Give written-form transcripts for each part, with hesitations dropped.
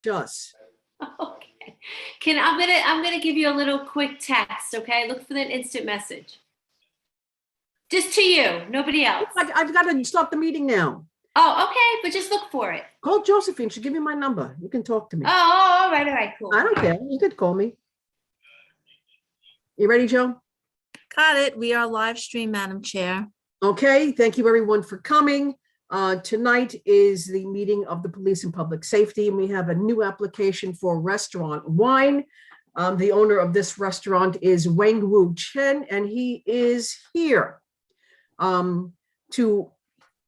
Just. Okay. I'm gonna give you a little quick text, okay? Look for that instant message. Just to you, nobody else. I've got to stop the meeting now. Oh, okay, but just look for it. Call Josephine. She'll give you my number. You can talk to me. Oh, all right, cool. I don't care. You could call me. You ready, Joe? Got it. We are live stream, Madam Chair. Okay, thank you everyone for coming. Tonight is the meeting of the Police and Public Safety, and we have a new application for restaurant wine. The owner of this restaurant is Wang-Woo Chen, and he is here. To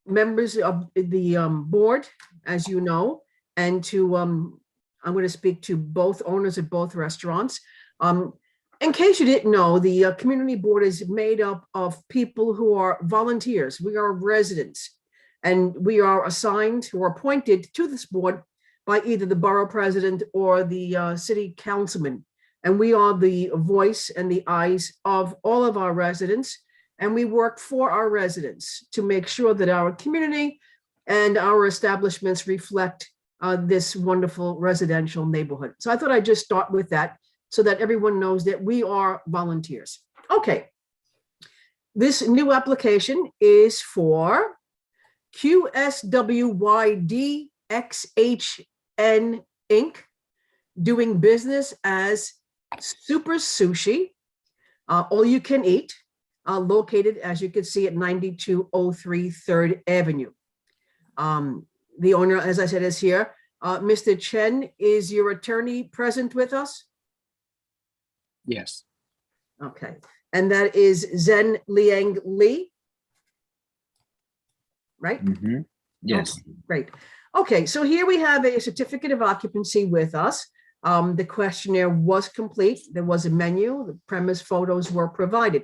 members of the board, as you know, and to, I'm going to speak to both owners of both restaurants. In case you didn't know, the community board is made up of people who are volunteers. We are residents, and we are assigned or appointed to this board by either the borough president or the city councilman. And we are the voice and the eyes of all of our residents. And we work for our residents to make sure that our community and our establishments reflect this wonderful residential neighborhood. So I thought I'd just start with that so that everyone knows that we are volunteers. Okay. This new application is for QSWYDXHN Inc., doing business as Super Sushi, all you can eat, located, as you can see, at 9203 3rd Avenue. The owner, as I said, is here. Mr. Chen, is your attorney present with us? Yes. Okay, and that is Zhen Liang Li, right? Mm-hmm. Yes. Okay, great. Okay, so here we have a certificate of occupancy with us. The questionnaire was complete. There was a menu. The premise photos were provided.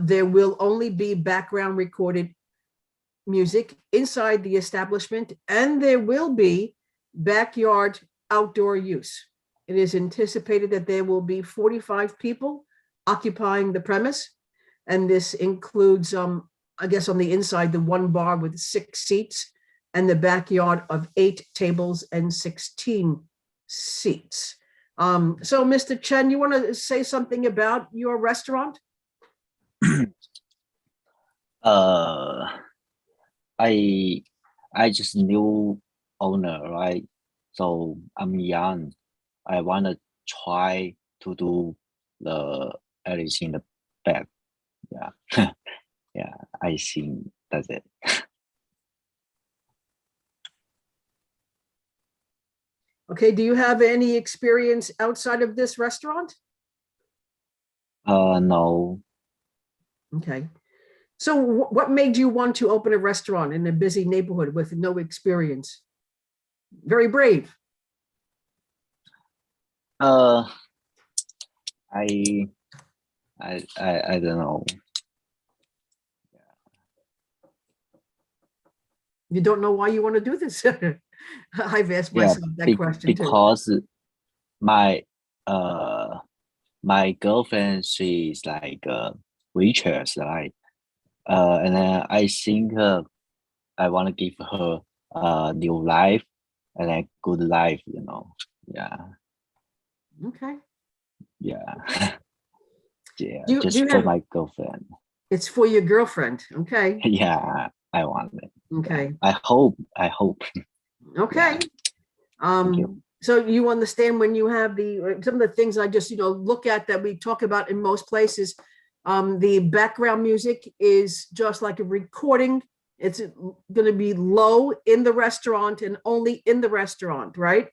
There will only be background recorded music inside the establishment, and there will be backyard outdoor use. It is anticipated that there will be 45 people occupying the premise, and this includes, I guess, on the inside, the one bar with 6 seats, and the backyard of 8 tables and 16 seats. So, Mr. Chen, you want to say something about your restaurant? I just new owner, right? So I'm young. I want to try to do everything in the back. Yeah. Yeah, I think that's it. Okay, do you have any experience outside of this restaurant? No. Okay. So what made you want to open a restaurant in a busy neighborhood with no experience? Very brave. I don't know. You don't know why you want to do this? I've asked myself that question because too. my girlfriend, she is like a waitress, right? And then I think I want to give her a new life and a good life, you know. Yeah. Okay. Yeah. Yeah. Do just you for have, my girlfriend. It's for your girlfriend. Okay. Yeah, I want it. Okay. I hope. Okay. Yeah. So you understand when you have some of the things I just, look at that we talk about in most places, the background music is just like a recording. It's going to be low in the restaurant and only in the restaurant, right?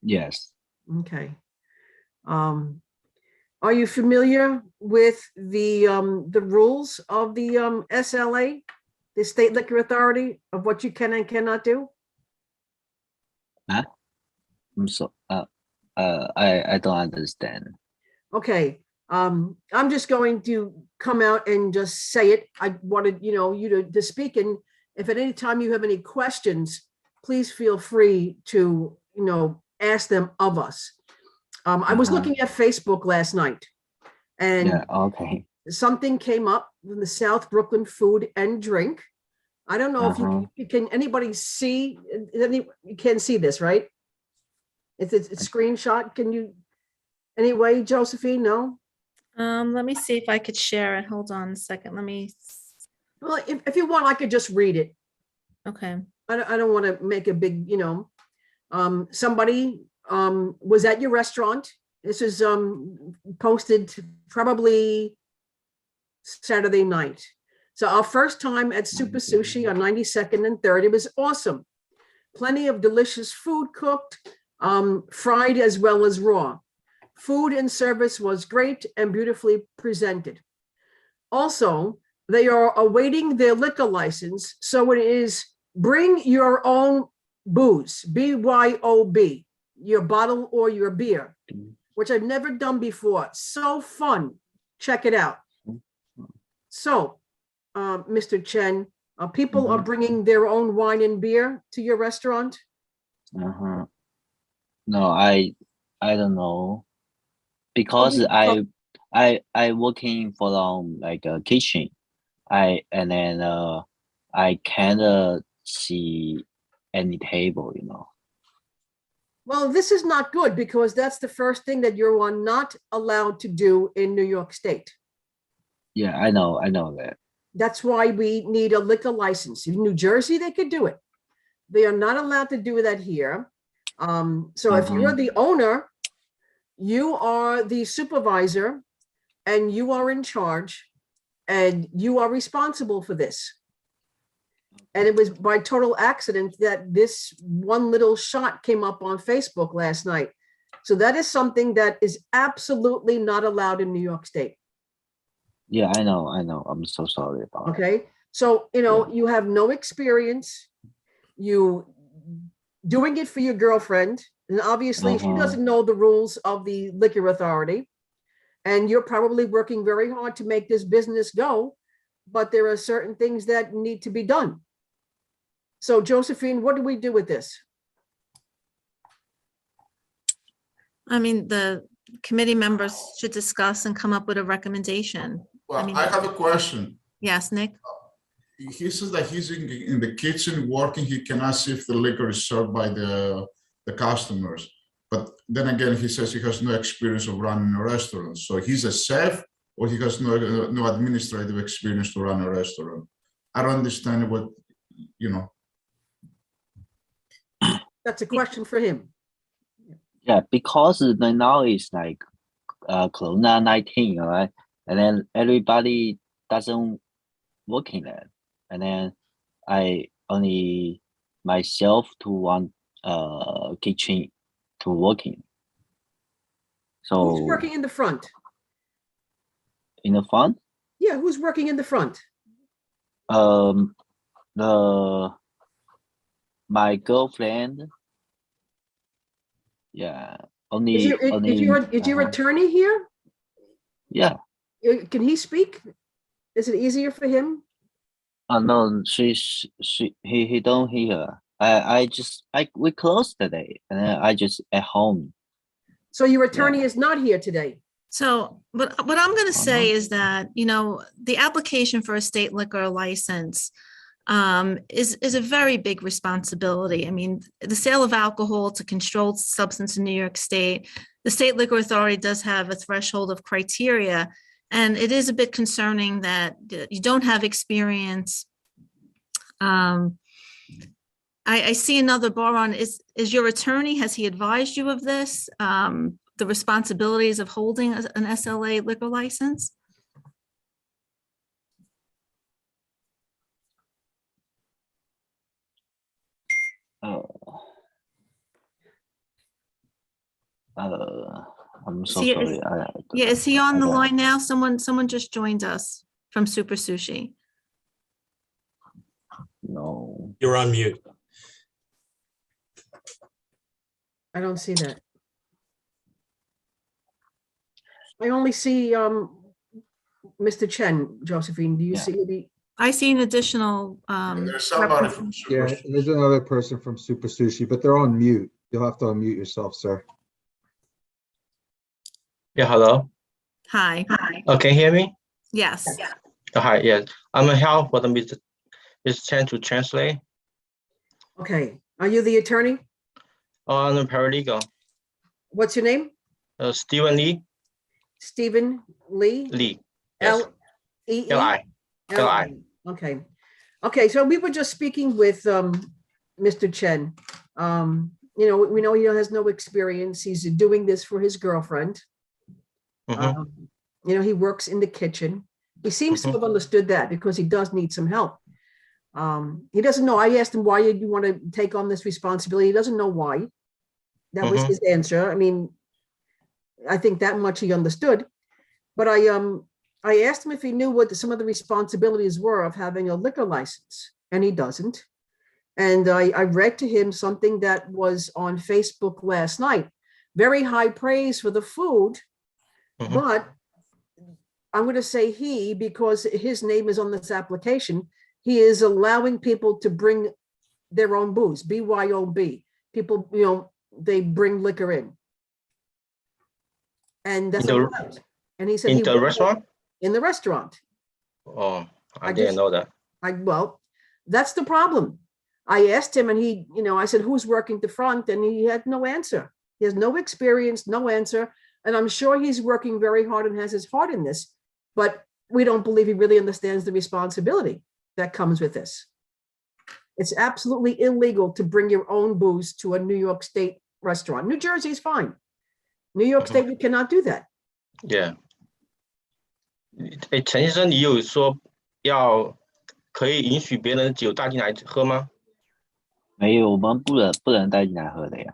Yes. Okay. Are you familiar with the rules of the SLA, the State Liquor Authority, of what you can and cannot do? Huh? I'm so I don't understand. Okay. I'm just going to come out and just say it. I wanted you to speak, and if at any time you have any questions, please feel free to ask them of us. I was looking at Facebook last night, and yeah, okay. Something came up in the South Brooklyn Food and Drink. I don't know if you can anybody see, you can see this, right? It's a screenshot. Can you, anyway, Josephine, no? Let me see if I could share it. Hold on a second. Let me, Well, if you want, I could just read it. okay. I don't want to make a big, somebody was at your restaurant. This is posted probably Saturday night. So our first time at Super Sushi on 92nd and 3rd, it was awesome. Plenty of delicious food cooked, fried as well as raw. Food and service was great and beautifully presented. Also, they are awaiting their liquor license. So it is bring your own booze, BYOB, your bottle or your beer, which I've never done before. So fun. Check it out. So, Mr. Chen, people are bringing their own wine and beer to your restaurant? No, I don't know, because Okay. I working from like a kitchen. I can't see any table, Well, this is not good because that's the first thing that you're not allowed to do in New York State. Yeah, I know that. That's why we need a liquor license. In New Jersey, they could do it. They are not allowed to do that here. So if you're the owner, you are the supervisor, and you are in charge, and you are responsible for this. And it was by total accident that this one little shot came up on Facebook last night. So that is something that is absolutely not allowed in New York State. Yeah, I know. I'm so sorry about it. Okay. So, you have no experience. You doing it for your girlfriend. And obviously she doesn't know the rules of the liquor authority. And you're probably working very hard to make this business go. But there are certain things that need to be done. So Josephine, what do we do with this? I mean, the committee members should discuss and come up with a recommendation. Well, I have a question. Yes, Nick? He says that he's in the kitchen working. He cannot see if the liquor is served by the customers. But then again, he says he has no experience of running a restaurant. So he's a chef, or he has no administrative experience to run a restaurant. I don't understand what, That's a question for him. Yeah, because now it's like Corona-19, right? And then everybody doesn't work in that. And then I only myself to one kitchen to working. So Who's working in the front? in the front, Yeah, who's working in the front? my girlfriend. Yeah, Is your attorney here? Yeah. Can he speak? Is it easier for him? No, he don't hear. We closed today, and then I just at home. So your attorney is not here today. So, but what I'm going to say is that, the application for a state liquor license is a very big responsibility. I mean, the sale of alcohol is a controlled substance in New York State. The state liquor authority does have a threshold of criteria, and it is a bit concerning that you don't have experience. I see another bar on. Is your attorney, has he advised you of this? The responsibilities of holding an SLA liquor license? I'm so See, sorry. Yeah, is he on the I don't- line now? Someone just joined us from Super Sushi. No. You're on mute. I don't see that. I only see Mr. Chen, Josephine. Do you Yeah. see the? I see an additional. there's somebody from Yeah, Super. there's another person from Super Sushi, but they're on mute. You'll have to unmute yourself, sir. Yeah, hello. Hi. Oh, can you hear me? Yes. Oh, hi, yes. I'm a help for the Mr. Chen to translate. Okay, are you the attorney? Oh, I'm a paralegal. What's your name? Stephen Lee. Stephen Lee? Lee. Yes. L-E-E? L-I. L-I. Okay. Okay, so we were just speaking with Mr. Chen. You know, we know he has no experience. He's doing this for his girlfriend. Mhm. You know, he works in the kitchen. He seems to have understood that because he does need some help. He doesn't know. I asked him, why did you want to take on this responsibility? He doesn't know why. That was his answer. I mean, I think that much he understood. But I asked him if he knew what some of the responsibilities were of having a liquor license, and he doesn't. And I read to him something that was on Facebook last night. Very high praise for the food, but I'm going to say he, because his name is on this application, he is allowing people to bring their own booze, BYOB. People, you know, they bring liquor in. And that's allowed. And he said in the restaurant? In the restaurant. Oh, I didn't know that. Well, that's the problem. I asked him and he, you know, I said, who's working the front? And he had no answer. He has no experience, no answer. And I'm sure he's working very hard and has his heart in this, but we don't believe he really understands the responsibility that comes with this. It's absolutely illegal to bring your own booze to a New York State restaurant. New Jersey is fine. New York State, we cannot do that. Yeah. 陈先生，你有说可以允许别人酒带进来喝吗？没有，我们不能带进来喝的呀。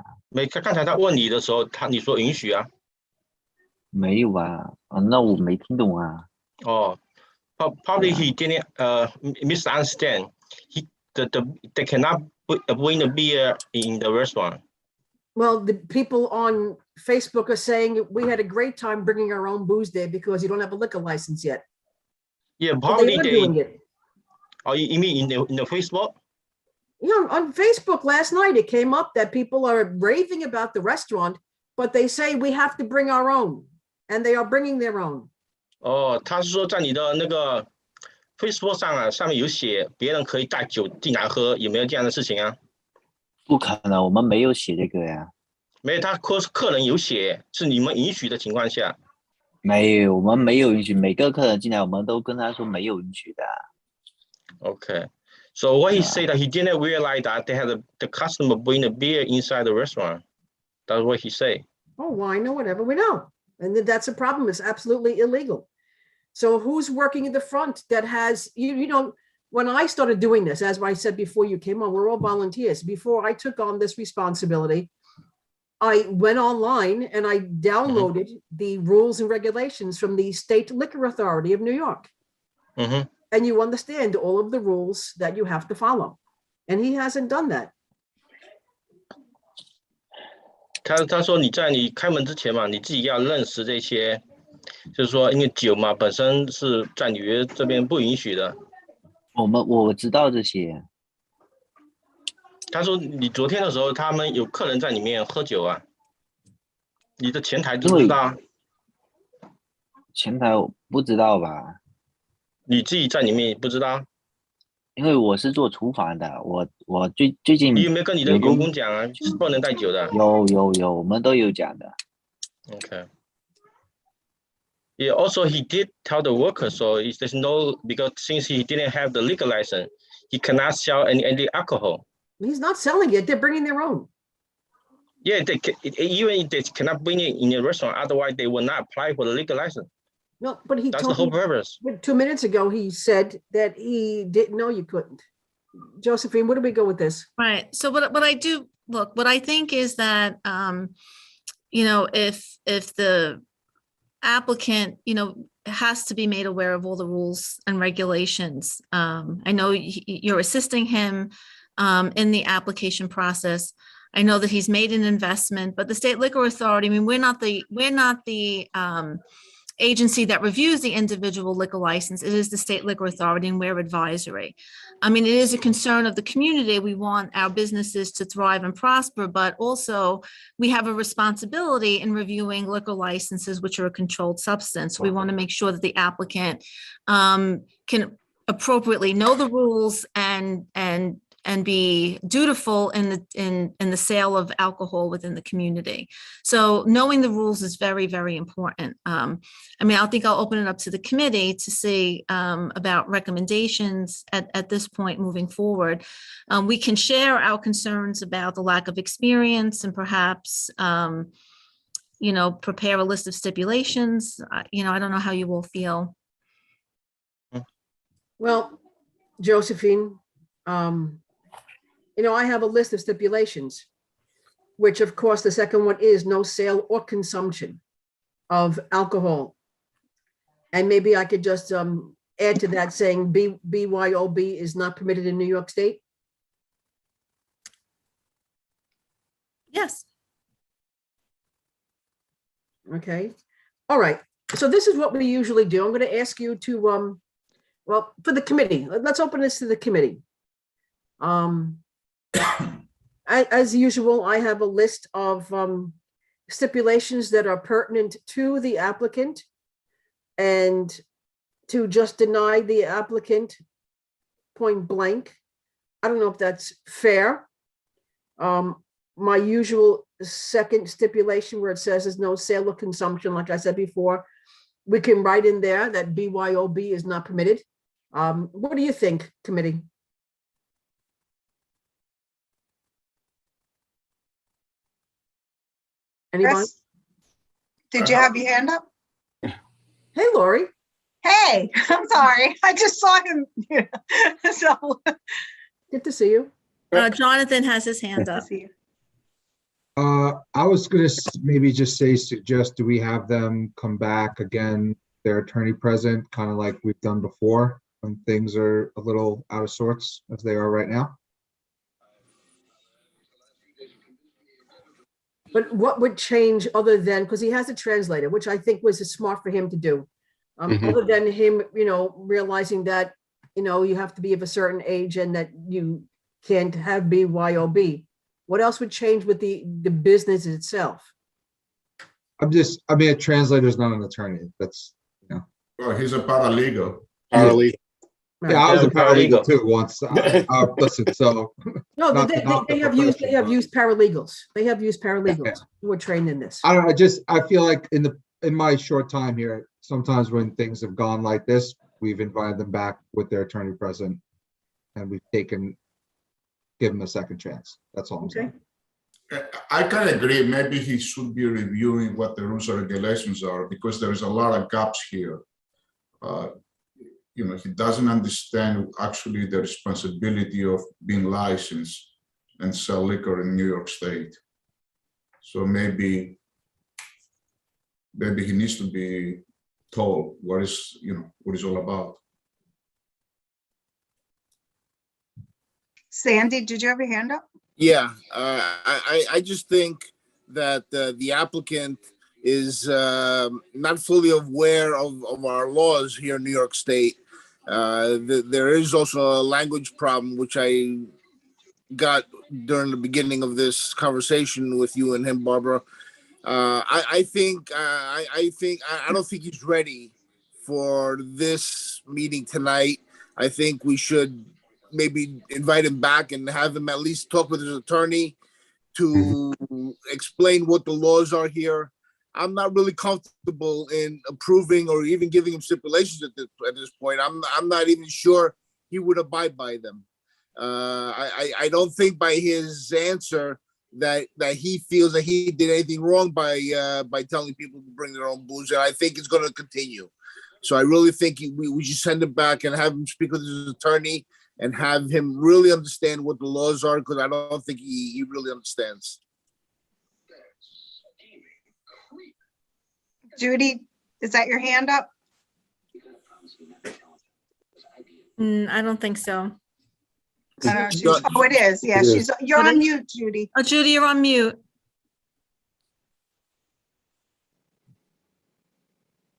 刚才他问你的时候，你说允许啊？没有啊，那我没听懂啊。哦，probably he didn't misunderstand. They cannot bring the beer in the restaurant. Well, the people on Facebook are saying we had a great time bringing our own booze there because you don't have a liquor license yet. Yeah, So probably they are doing it. Oh, you mean in the Facebook? You know, on Facebook last night, it came up that people are raving about the restaurant, but they say we have to bring our own, and they are bringing their own. 哦，他是说在你的那个 Facebook 上啊，上面有写别人可以带酒进来喝，有没有这样的事情啊？不可能，我们没有写这个呀。没有，他客人有写，是你们允许的情况下。没有，我们没有允许，每个客人进来，我们都跟他说没有允许的。Okay, so what he said that he didn't realize that they had the customer bring the beer inside the restaurant. That's what he said. Oh, wine or whatever, we know. And that's a problem. It's absolutely illegal. So who's working in the front that has, you know, when I started doing this, as I said before you came on, we're all volunteers. Before I took on this responsibility, I went online and I downloaded the rules and regulations from the State Liquor Authority of New York. And you understand all of the rules that you have to follow. And he hasn't done that. 他说你在你开门之前嘛，你自己要认识这些，就是说因为酒嘛本身是在纽约这边不允许的。我知道这些。他说你昨天的时候，他们有客人在里面喝酒啊，你的前台知不知道？前台我不知道吧？你自己在里面不知道？因为我是做厨房的，我最近你有没有跟你的员工讲啊？是不能带酒的。有，我们都有讲的。Okay. Yeah. Also, he did tell the workers, so there's no because since he didn't have the liquor license, he cannot sell any alcohol. He's not selling it. They're bringing their own. Yeah, even they cannot bring it in the restaurant. Otherwise, they will not apply for the liquor license. No, but he That's told the whole me purpose. 2 minutes ago, he said that he didn't know you couldn't. Josephine, where do we go with this? Right. So what I do, look, what I think is that, you know, if the applicant, you know, has to be made aware of all the rules and regulations. I know you're assisting him in the application process. I know that he's made an investment, but the State Liquor Authority, I mean, we're not the agency that reviews the individual liquor license. It is the State Liquor Authority, and we're advisory. I mean, it is a concern of the community. We want our businesses to thrive and prosper, but also we have a responsibility in reviewing liquor licenses, which are a controlled substance. We want to make sure that the applicant can appropriately know the rules and and be dutiful in the sale of alcohol within the community. So knowing the rules is very, very important. I mean, I think I'll open it up to the committee to see about recommendations at this point moving forward. We can share our concerns about the lack of experience and perhaps, prepare a list of stipulations. I don't know how you will feel. Well, Josephine, I have a list of stipulations, which of course, the second one is no sale or consumption of alcohol. And maybe I could just add to that saying BYOB is not permitted in New York State. Yes. Okay. All right. So this is what we usually do. I'm going to ask you to, well, for the committee, let's open this to the committee. As usual, I have a list of stipulations that are pertinent to the applicant, and to just deny the applicant point blank. I don't know if that's fair. My usual second stipulation where it says there's no sale or consumption, like I said before, we can write in there that BYOB is not permitted. What do you think, committee? Anybody? Chris, did you have your hand up? Hey, Lori. Hey, I'm sorry. I just saw him. So, Good to see you. Jonathan has his hand up. I was gonna maybe just suggest, do we have them come back again, their attorney present, kind of like we've done before, when things are a little out of sorts as they are right now? But what would change other than, because he has a translator, which I think was smart for him to do. Other than him, realizing that, you have to be of a certain age and that you can't have BYOB. What else would change with the business itself? I mean, a translator is not an attorney. That's, Well, he's a paralegal. Yeah, I was a paralegal Paralegal. too once. Listen, so. No, Not to knock they the have used profession, but- paralegals. They have used paralegals who are trained in this. I don't know, I feel like in my short time here, sometimes when things have gone like this, we've invited them back with their attorney present, and we've give them a second chance. That's all I'm saying. I can agree. Maybe he should be reviewing what the rules and regulations are, because there's a lot of gaps here. He doesn't understand actually the responsibility of being licensed and sell liquor in New York State. So maybe he needs to be told what is all about. Sandy, did you have your hand up? Yeah, I just think that the applicant is not fully aware of our laws here in New York State. There is also a language problem, which I got during the beginning of this conversation with you and him, Barbara. I don't think he's ready for this meeting tonight. I think we should maybe invite him back and have him at least talk with his attorney to explain what the laws are here. I'm not really comfortable in approving or even giving him stipulations at this point. I'm not even sure he would abide by them. I don't think by his answer that he feels that he did anything wrong by telling people to bring their own booze, and I think it's going to continue. So I really think we should send him back and have him speak with his attorney and have him really understand what the laws are, because I don't think he really understands. Judy, is that your hand up? I don't think so. Oh, it is. Yeah, you're on mute, Judy. Oh, Judy, you're on mute.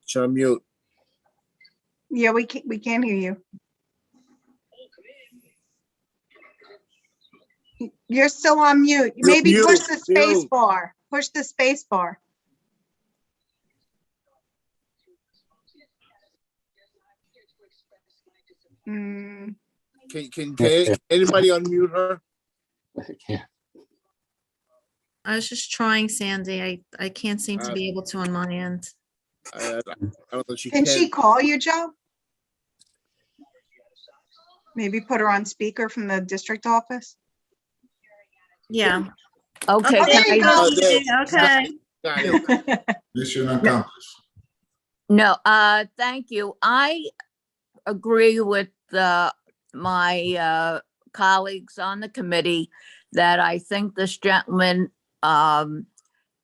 So mute. Yeah, we can't hear you. You're still on mute. Maybe push the space bar. Push the space bar. Can anybody unmute her? I was just trying, Sandy. I can't seem to be able to on my end. I don't know if she Can she can. call you, Joe? Maybe put her on speaker from the district office? Yeah. Okay. Oh, there can you I- go. Okay. Got it. Mission accomplished. No, thank you. I agree with my colleagues on the committee that I think this gentleman,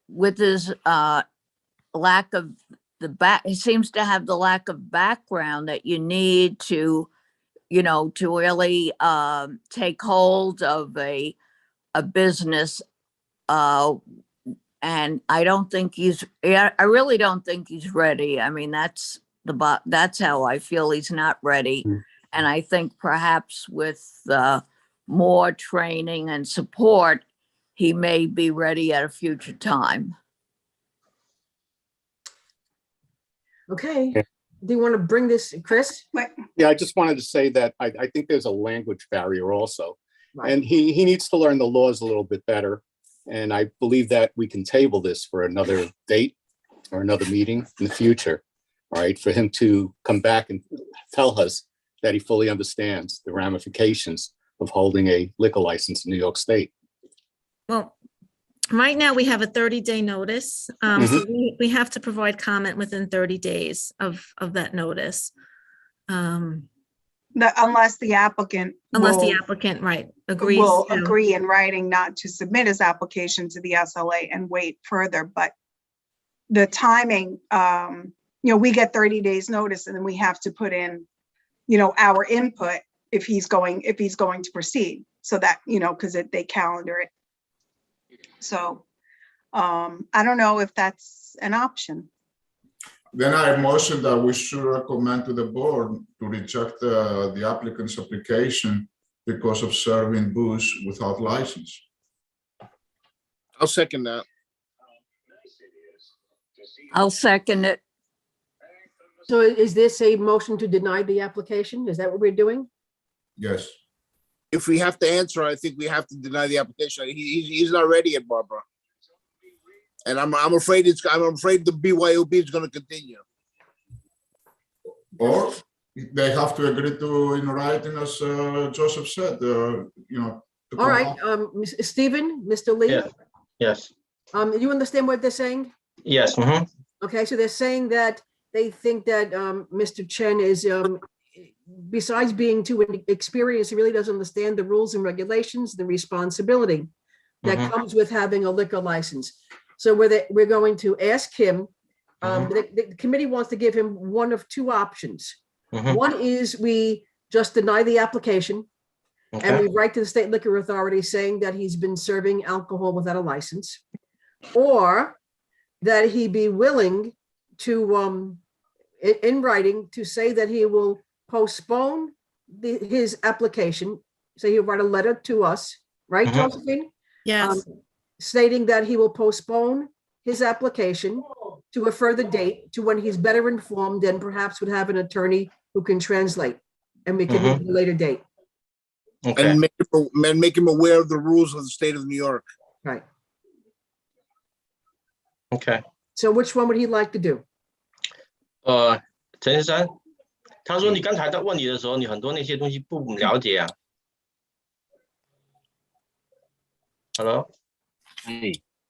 with his lack of he seems to have the lack of background that you need to, to really take hold of a business. And I don't think I really don't think he's ready. I mean, that's how I feel. He's not ready. And I think perhaps with more training and support, he may be ready at a future time. Okay, do you want to bring this, Chris? Yeah, I just wanted to say that I think there's a language barrier also. Right. And he needs to learn the laws a little bit better. And I believe that we can table this for another date or another meeting in the future, all right, for him to come back and tell us that he fully understands the ramifications of holding a liquor license in New York State. Well, right now we have a 30-day notice. So we have to provide comment within 30 days of that notice. Unless the applicant. Right, agrees. Will to- agree in writing not to submit his application to the SLA and wait further, but the timing, we get 30 days notice and then we have to put in, our input if he's going to proceed, so that, because they calendar it. So I don't know if that's an option. Then I motion that we should recommend to the board to reject the applicant's application because of serving booze without license. I'll second that. I'll second it. So is this a motion to deny the application? Is that what we're doing? Yes. If we have to answer, I think we have to deny the application. He's not ready yet, Barbara. And I'm afraid the BYOB is going to continue. Or they have to agree to in writing, as Joseph said, to All right, Stephen, Mr. Lee, Yeah. Yes. you understand what they're saying? Yes. Okay, so they're saying that they think that Mr. Chen is, besides being too inexperienced, he really doesn't understand the rules and regulations, the responsibility that comes with having a liquor license. So we're going to ask him, the committee wants to give him one of two options. One is we just deny the application and we write to the state liquor authority saying that he's been serving alcohol without a license, or that he be willing to, in writing, to say that he will postpone his application. So he'll write a letter to us, right, Josephine? Yes. Stating that he will postpone his application to a further date, to when he's better informed and perhaps would have an attorney who can translate, and we can meet at a later date. Okay. And make him aware of the rules of the state of New York. Right. Okay. So which one would he like to do? 陈先生，他说你刚才在问你的时候，你很多那些东西不了解啊。Hello。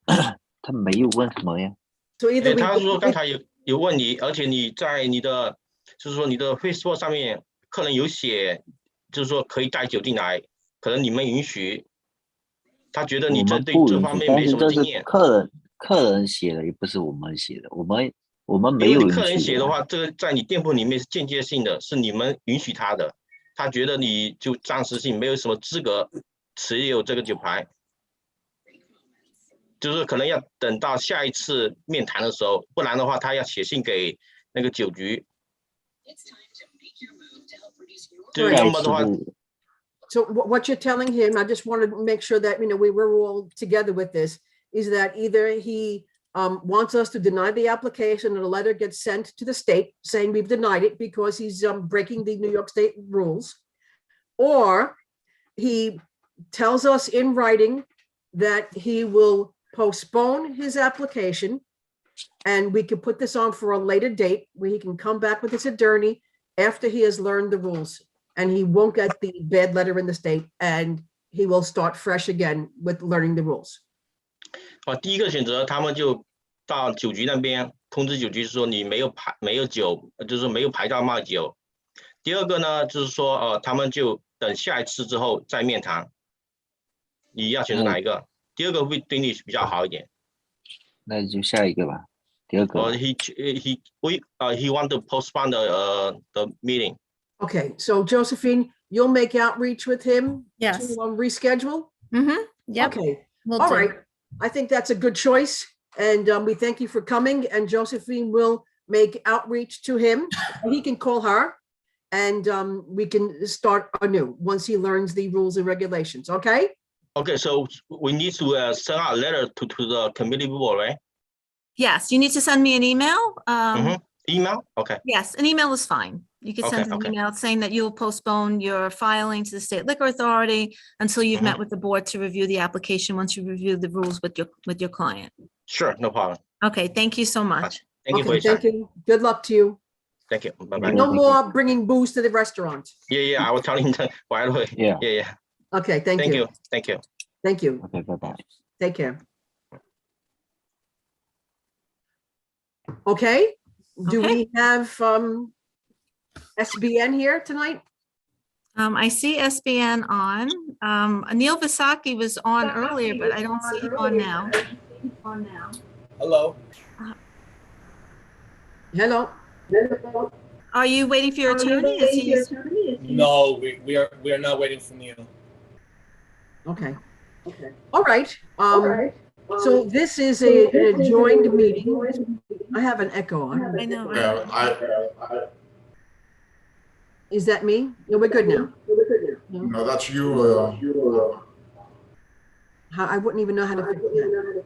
他没有问什么呀？ So either we, 他说刚才有问你，而且你在你的就是说你的 Facebook 上面，客人有写，就是说可以带酒进来，可能你们允许。他觉得你对这方面没什么经验。客人写的，也不是我们写的，我们没有允许的。客人写的话，这个在你店铺里面是间接性的，是你们允许他的。他觉得你就暂时性没有什么资格持有这个酒牌。就是可能要等到下一次面谈的时候，不然的话，他要写信给那个酒局。就要么的话。So what you're telling him, I just want to make sure that we were all together with this, is that either he wants us to deny the application and a letter gets sent to the state saying we've denied it because he's breaking the New York State rules, or he tells us in writing that he will postpone his application, and we can put this on for a later date where he can come back with his attorney after he has learned the rules, and he won't get the bad letter in the state, and he will start fresh again with learning the rules. 第一个选择，他们就到酒局那边通知酒局说你没有酒，就是没有牌照卖酒。第二个呢，就是说他们就等下一次之后再面谈。你要选择哪一个？第二个会对你比较好一点。那就下一个吧，第二个。He want to postpone the meeting. Okay, so Josephine, you'll make outreach with him Yes. to reschedule? Yep. Okay, Will all do. right. I think that's a good choice, and we thank you for coming, and Josephine will make outreach to him. He can call her, and we can start anew once he learns the rules and regulations, okay? Okay, so we need to send out a letter to the committee board, right? Yes, you need to send me an email. Email? Okay. Yes, an email is fine. You can send an email saying that you'll postpone your filing to the State Liquor Authority until you've met with the board to review the application once you review the rules with your client. Sure, no problem. Okay, thank you so much. Thank you for Okay, your time. thank you. Good luck to you. Thank you. Bye-bye. No more bringing booze to the restaurant. Yeah, I will tell him right away. Yeah. Okay, thank you. Thank you. Thank you. Okay, bye-bye. Take care. Okay, do Okay. we have SBN here tonight? I see SBN on. Anil Vasaki was on earlier, but I don't see him on now. Hello. Hello. Are you waiting for your attorney? Is he? No, we are not waiting for Neil. Okay. All right. So this is an adjourned meeting. I have an echo on. I know. Is that me? No, we're good now. No, that's you. I wouldn't even know how to fix that.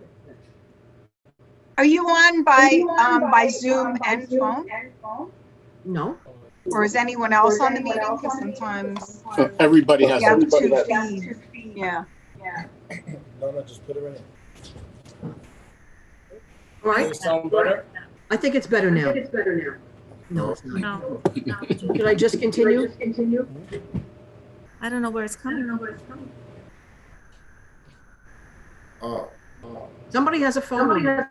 Are you on by Zoom and phone? No. Or is anyone else on the meeting? Because sometimes Everybody has. you have two feeds. Yeah. No, just put it in. All right. Does it sound better? I think it's better now. No, it's not. No, Should I just continue? I don't know where it's coming. Somebody has a phone.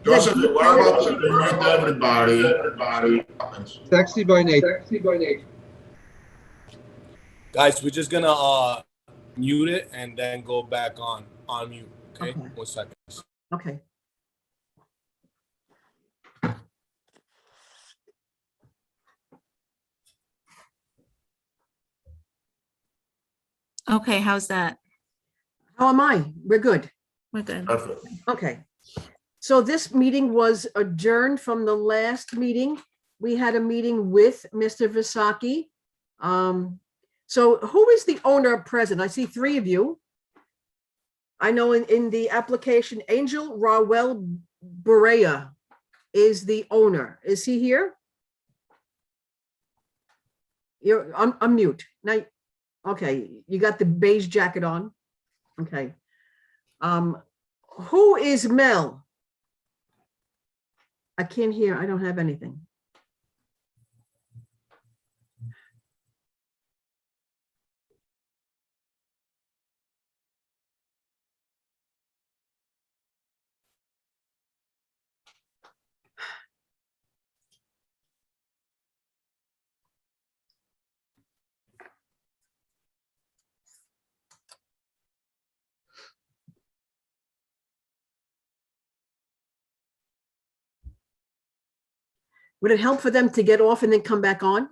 Joseph, what about to remind everybody? Sexy by nature. Guys, we're just gonna mute it and then go back on mute. Okay, Okay. 1 second. Okay. Okay, how's that? How am I? We're good. We're good. Perfect. Okay. So this meeting was adjourned from the last meeting. We had a meeting with Mr. Visaki. So who is the owner present? I see three of you. I know in the application, Angel Rawell Berea is the owner. Is he here? You're on mute. Now, okay, you got the beige jacket on. Okay. Who is Mel? I can't hear. I don't have anything. Would it help for them to get off and then come back on?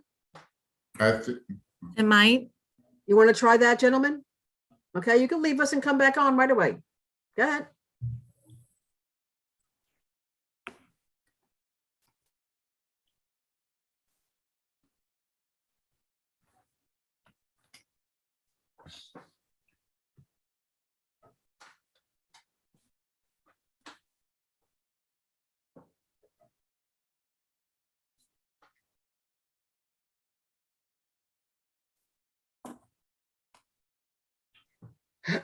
It might. You want to try that, gentlemen? Okay, you can leave us and come back on right away. Go ahead. Can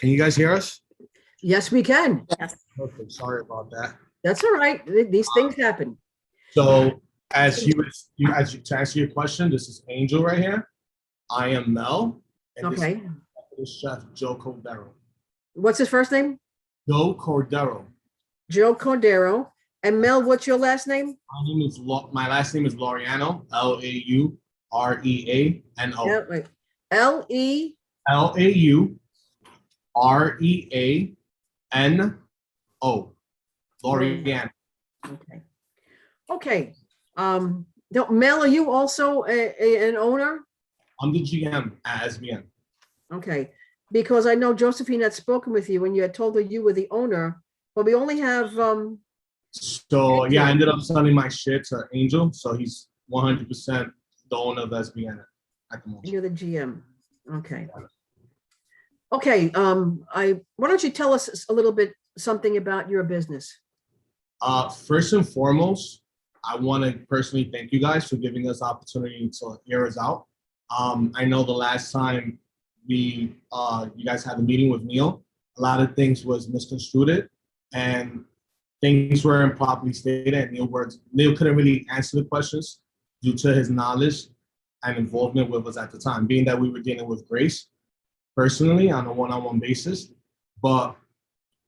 you guys hear us? Yes, we can. Okay, sorry about that. That's all right. These things happen. So as you to answer your question, this is Angel right here. I am Mel. And Okay. this is Chef Joe Cordero. What's his first name? Joe Cordero. Joe Cordero. And Mel, what's your last name? My last name is Laureano, Laureano. Wait. L-E. Laureano. Laureano. Okay. Okay. Mel, are you also an owner? I'm the GM at SBN. Okay. Because I know Josephine had spoken with you and you had told her you were the owner, but we only have So yeah, I ended up selling my shit to Angel, so he's 100% the owner of SBN at the moment. You're the GM. Okay. Okay. Why don't you tell us a little bit something about your business? First and foremost, I want to personally thank you guys for giving us the opportunity to hear us out. I know the last time you guys had a meeting with Neil, a lot of things was misconstrued and things were improperly stated, and Neil couldn't really answer the questions due to his knowledge and involvement with us at the time, being that we were dealing with Grace personally on a one-on-one basis. But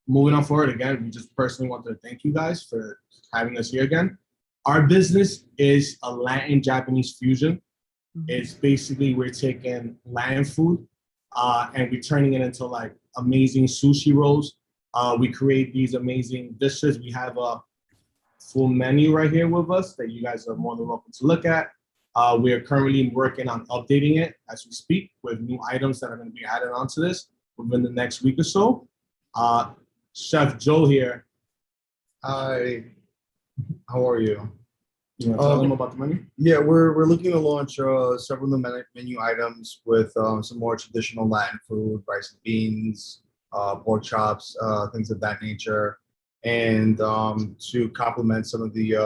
moving on forward again, we just personally want to thank you guys for having us here again. Our business is a Latin Japanese fusion. It's basically we're taking Latin food and we're turning it into like amazing sushi rolls. We create these amazing dishes. We have a full menu right here with us that you guys are more than welcome to look at. We are currently working on updating it as we speak with new items that are going to be added onto this within the next week or so. Chef Joe here. Hi, how are you? You want to tell them about the menu? Yeah, we're looking to launch several new menu items with some more traditional Latin food, rice and beans, pork chops, things of that nature, and to complement some of the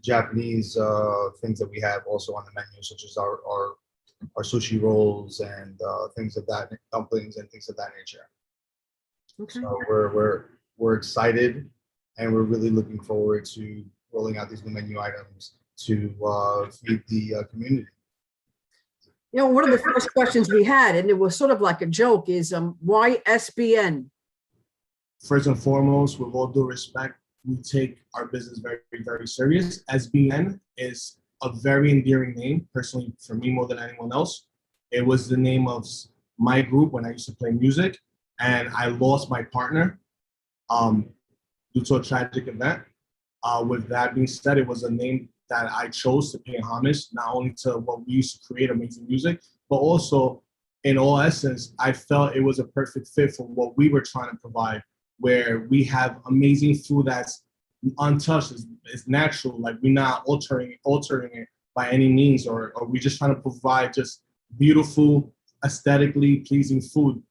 Japanese things that we have also on the menu, such as our sushi rolls and things of that, dumplings and things of that nature. Okay. So we're excited, and we're really looking forward to rolling out these new menu items to feed the community. You know, one of the first questions we had, and it was sort of like a joke, is why SBN? First and foremost, with all due respect, we take our business very, very serious. SBN is a very endearing name, personally, for me more than anyone else. It was the name of my group when I used to play music, and I lost my partner due to a tragic event. With that being said, it was a name that I chose to pay homage, not only to what we used to create, amazing music, but also, in all essence, I felt it was a perfect fit for what we were trying to provide, where we have amazing food that's untouched, is natural, like we're not altering it by any means, or we're just trying to provide just beautiful, aesthetically pleasing food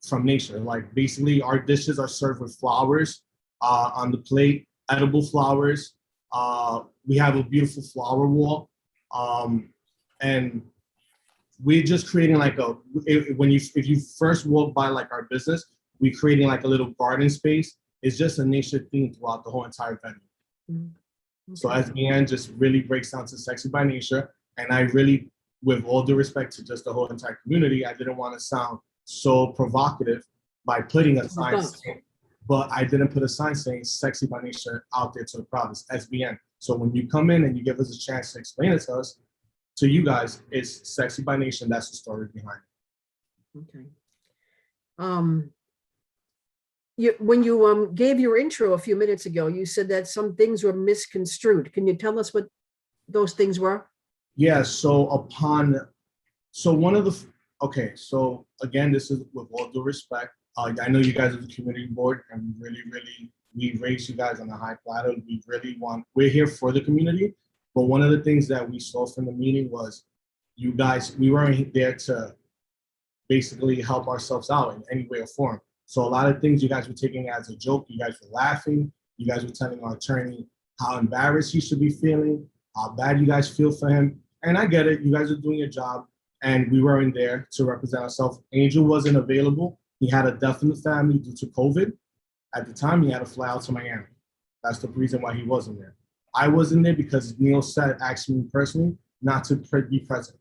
from nature. Like basically our dishes are served with flowers on the plate, edible flowers. We have a beautiful flower wall. And we're just creating like if you first walk by like our business, we're creating like a little garden space. It's just a nature theme throughout the whole entire venue. Mm-hmm. So SBN just really breaks down to sexy by nature. And I really, with all due respect to just the whole entire community, I didn't want to sound so provocative by putting a sign saying, but I didn't put a sign saying sexy by nature out there to the crowd. It's SBN. So when you come in and you give us a chance to explain it to us, to you guys, it's sexy by nature. That's the story behind it. Okay. When you gave your intro a few minutes ago, you said that some things were misconstrued. Can you tell us what those things were? Yeah, so again, this is with all due respect. I know you guys are the community board, and we raise you guys on a high platter. We're here for the community. But one of the things that we saw from the meeting was you guys, we weren't there to basically help ourselves out in any way or form. So a lot of things you guys were taking as a joke, you guys were laughing, You guys were telling our attorney how embarrassed he should be feeling, how bad you guys feel for him. And I get it, you guys are doing your job, and we weren't there to represent ourselves. Angel wasn't available. He had a death in the family due to COVID. At the time, he had to fly out to Miami. That's the reason why he wasn't there. I wasn't there because Neil said, asked me personally not to be present.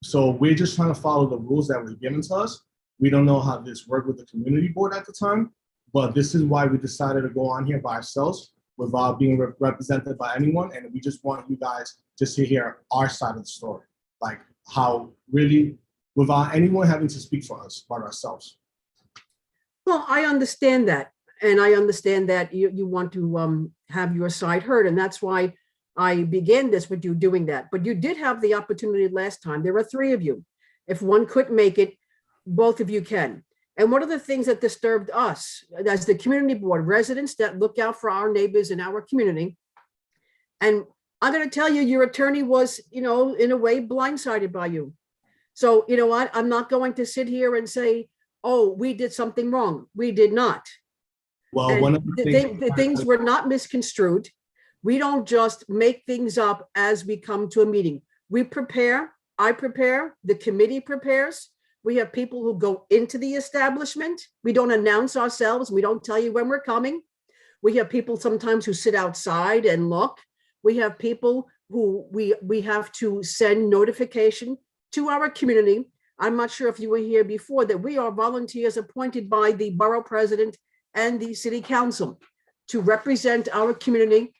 So we're just trying to follow the rules that were given to us. We don't know how this worked with the community board at the time, but this is why we decided to go on here by ourselves without being represented by anyone. And we just want you guys just to hear our side of the story, like how really, without anyone having to speak for us, but ourselves. Well, I understand that. And I understand that you want to have your side heard. And that's why I began this with you doing that. But you did have the opportunity last time. There were 3 of you. If one couldn't make it, both of you can. And one of the things that disturbed us as the community board, residents that look out for our neighbors in our community. And I'm going to tell you, your attorney was, in a way blindsided by you. So, you know what? I'm not going to sit here and say, oh, we did something wrong. We did not. Well, And one of the things were not misconstrued. We don't just make things up as we come to a meeting. We prepare, I prepare, the committee prepares. We have people who go into the establishment. We don't announce ourselves. We don't tell you when we're coming. We have people sometimes who sit outside and look. We have people who we have to send notification to our community. I'm not sure if you were here before, that we are volunteers appointed by the borough president and the city council to represent our community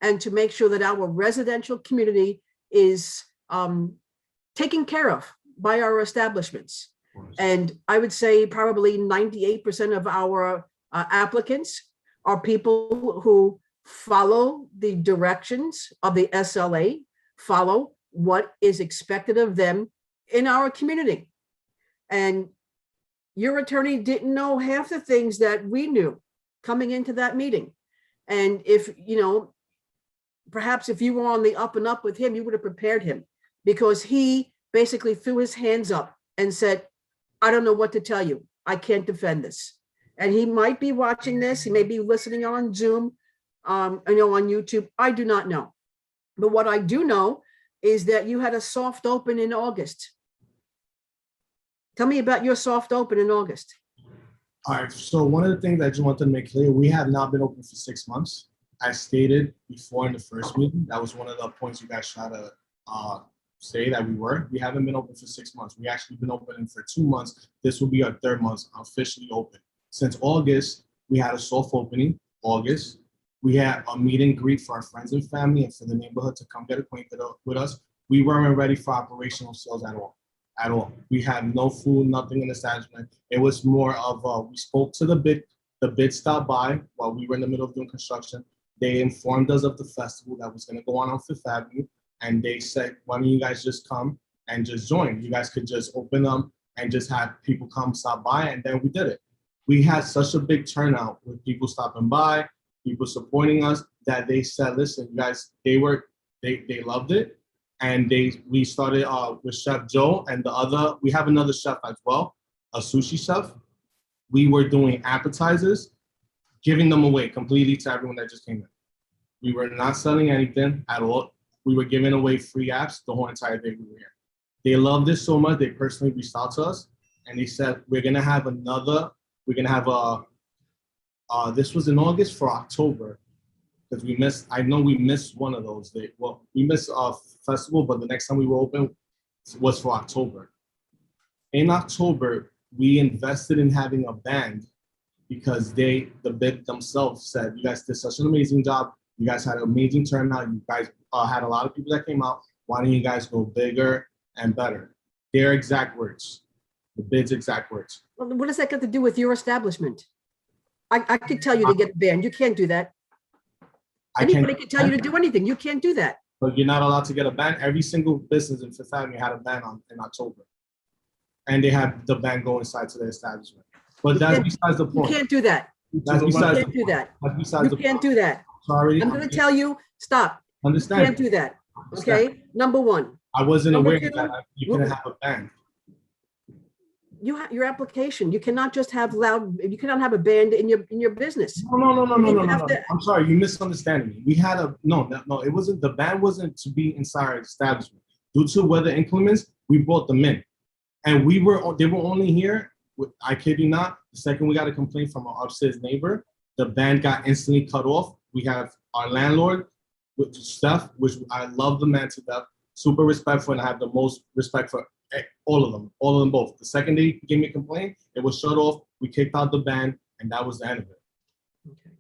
and to make sure that our residential community is taken care of by our establishments. And I would say probably 98% of our applicants are people who follow the directions of the SLA, follow what is expected of them in our community. And your attorney didn't know half the things that we knew coming into that meeting. And if, perhaps if you were on the up and up with him, you would have prepared him, because he basically threw his hands up and said, I don't know what to tell you. I can't defend this. And he might be watching this. He may be listening on Zoom, on YouTube. I do not know. But what I do know is that you had a soft open in August. Tell me about your soft open in August. All right, so one of the things I just wanted to make clear, we have not been open for 6 months. I stated before in the first meeting, that was one of the points you guys try to say that we were. We haven't been open for 6 months. We actually been open for 2 months. This will be our 3rd month officially open. Since August, we had a soft opening, August. We had a meet and greet for our friends and family and for the neighborhood to come get acquainted with us. We weren't ready for operational sales at all. We had no food, nothing in the establishment. It was more of we spoke to the bid stopped by while we were in the middle of doing construction. They informed us of the festival that was going to go on 5th Avenue, and they said, why don't you guys just come and just join? You guys could just open them and just have people come stop by, and then we did it. We had such a big turnout with people stopping by, people supporting us, that they said, listen, you guys, they loved it. And we started with Chef Joe and we have another chef as well, a sushi chef. We were doing appetizers, giving them away completely to everyone that just came in. We were not selling anything at all. We were giving away free apps the whole entire day we were here. They loved this so much, they personally reached out to us and they said, this was in August for October. Because I know we missed one of those days. Well, we missed a festival, but the next time we were open was for October. In October, we invested in having a band because the bid themselves said, you guys did such an amazing job. You guys had an amazing turnout. You guys had a lot of people that came out. Why don't you guys go bigger and better? Their exact words, the bid's exact words. Well, what does that got to do with your establishment? I could tell you to get a band. You can't do that. Anybody can tell you to do anything. You can't do that. But you're not allowed to get a ban. Every single business in 5th Avenue had a ban in October. And they had the ban go inside to the establishment. But that's besides the point. You can't do that. That's besides you can't do that. That's besides you can't do that. Sorry. I'm going to tell you, stop. Understand. You can't do that. Okay? Number one. I wasn't Number aware two, that you couldn't have a ban. your application. You cannot just have you cannot have a band in your business. No. I'm sorry, you misunderstanding me. We had no, it wasn't, the band wasn't to be inside our establishment. Due to weather inclements, we brought them in. And they were only here, I kid you not, the second we got a complaint from our upstairs neighbor, the band got instantly cut off. We have our landlord, with Steph, which I love the man to death, super respectful, and I have the most respect for all of them both. The second they gave me a complaint, it was shut off, we kicked out the band, and that was the end of it. Okay.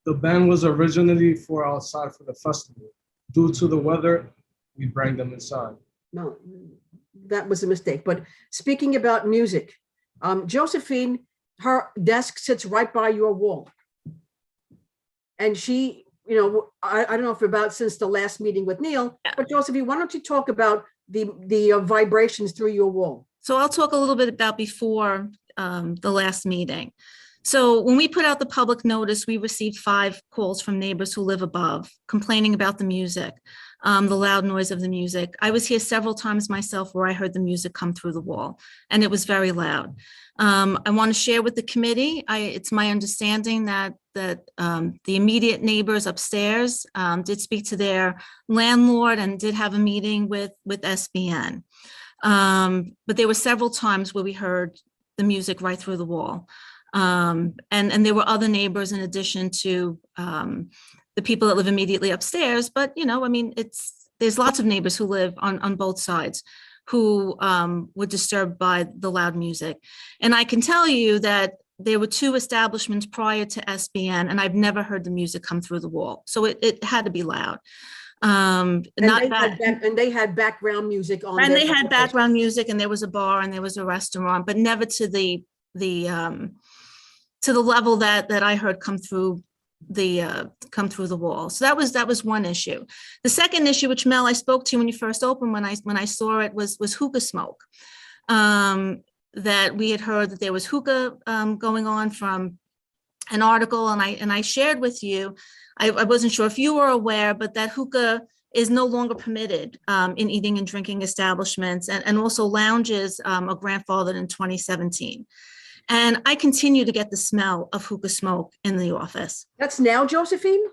The band was originally for outside for the festival. Due to the weather, we bring them inside. No, that was a mistake. But speaking about music, Josephine, her desk sits right by your wall. And she, you know, I don't know if about since the last meeting with Neil, but Josephine, why don't you talk about the vibrations through your wall? So I'll talk a little bit about before the last meeting. So when we put out the public notice, we received 5 calls from neighbors who live above complaining about the music, the loud noise of the music. I was here several times myself where I heard the music come through the wall, and it was very loud. I want to share with the committee, it's my understanding that the immediate neighbors upstairs did speak to their landlord and did have a meeting with SBN. But there were several times where we heard the music right through the wall. And there were other neighbors in addition to the people that live immediately upstairs. But, you know, I mean, there's lots of neighbors who live on both sides who were disturbed by the loud music. And I can tell you that there were 2 establishments prior to SBN, and I've never heard the music come through the wall. So it had to be loud. And they had background music on. And they had background music, and there was a bar and there was a restaurant, but never to the level that I heard come through the wall. So that was one issue. The second issue, which Mel, I spoke to when you first opened, when I saw it, was hookah smoke. That we had heard that there was hookah going on from an article, and I shared with you. I wasn't sure if you were aware, but that hookah is no longer permitted in eating and drinking establishments, and also lounges are grandfathered in 2017. And I continue to get the smell of hookah smoke in the office. That's now, Josephine?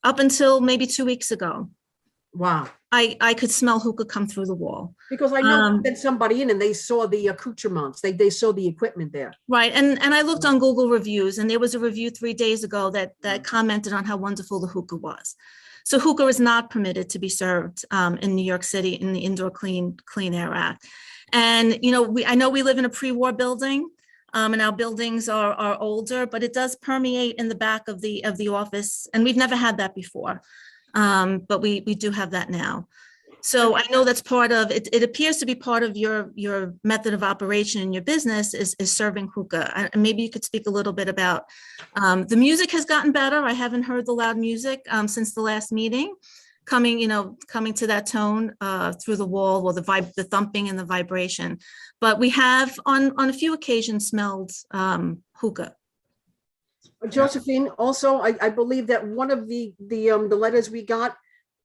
Up until maybe 2 weeks ago. Wow. I could smell hookah come through the wall. Because I know that somebody in and they saw the accoutrements, they saw the equipment there. Right, and I looked on Google reviews, and there was a review 3 days ago that commented on how wonderful the hookah was. So hookah is not permitted to be served in New York City in the Indoor Clean Air Act. And, you know, I know we live in a pre-war building, and our buildings are older, but it does permeate in the back of the office, and we've never had that before. But we do have that now. So I know that's part of it. It appears to be part of your method of operation in your business is serving hookah. And maybe you could speak a little bit about the music has gotten better. I haven't heard the loud music since the last meeting, coming to that tone through the wall, or the thumping and the vibration. But we have on a few occasions smelled hookah. Josephine, also, I believe that one of the letters we got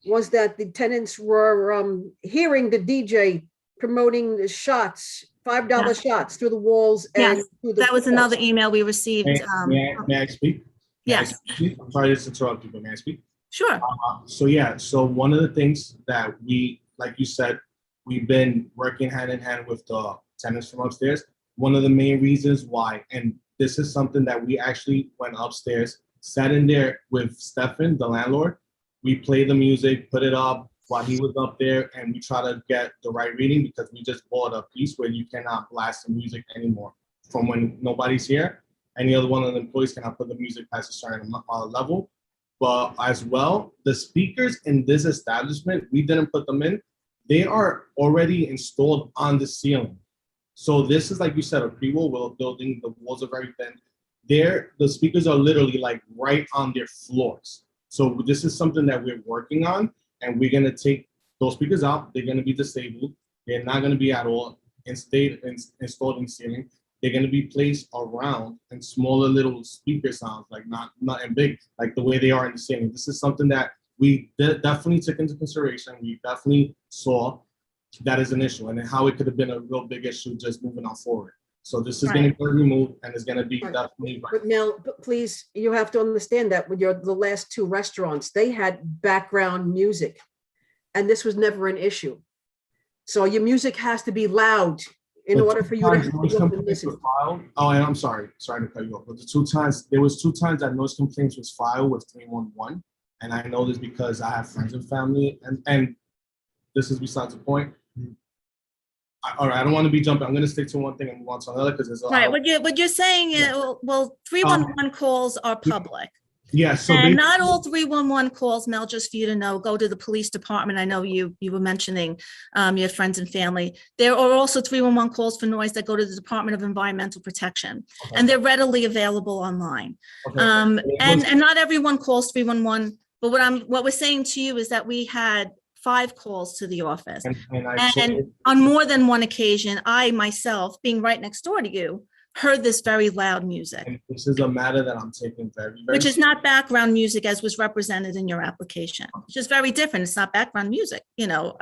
was that the tenants were hearing the DJ promoting the shots, $5 shots through the walls. And Yes, through the that was walls. another email we received. May I speak? Yes. I'm sorry to interrupt you, but may I speak? Sure. So one of the things that we, like you said, we've been working hand in hand with the tenants from upstairs. One of the main reasons why, and this is something that we actually went upstairs, sat in there with Stefan, the landlord. We played the music, put it up while he was up there, and we try to get the right reading because we just bought a piece where you cannot blast the music anymore from when nobody's here. Any other one of the employees cannot put the music past a certain level. But as well, the speakers in this establishment, we didn't put them in. They are already installed on the ceiling. So this is, like you said, a pre-wall building. The walls are very thin. The speakers are literally like right on their floors. So this is something that we're working on, and we're gonna take those speakers out. They're gonna be disabled. They're not gonna be at all installed in ceiling. They're gonna be placed around in smaller little speaker sounds, like not big, like the way they are in the ceiling. This is something that we definitely took into consideration. We definitely saw that is an issue, and how it could have been a real big issue just moving on forward. So this is gonna Right. get removed and it's gonna be Right. definitely. But Mel, but please, you have to understand that with the last two restaurants, they had background music. And this was never an issue. So your music has to be loud in The order two for you to times have noise to go and complaints listen. were filed. Oh, and I'm sorry to cut you off, but there was 2 times that noise complaints was filed with 311. And I know this because I have friends and family, and this is besides the point. All right, I don't want to be jumping. I'm going to stick to one thing and move on to another because there's a Right, lot. what you're saying, Yeah. well, 311 calls are public. Yeah, so And basically, not all 311 calls, Mel, just for you to know, go to the police department. I know you were mentioning your friends and family. There are also 311 calls for noise that go to the Department of Environmental Protection, okay, and they're readily available online. okay. And not everyone calls 311, but what we're saying to you is that we had 5 calls to the office. And I And on more than one occasion, I myself, being right next door to you, heard this very loud music, and this is a matter that I'm taking very, very which is not background music as was represented in your application. It's just very different. It's not background music, you know.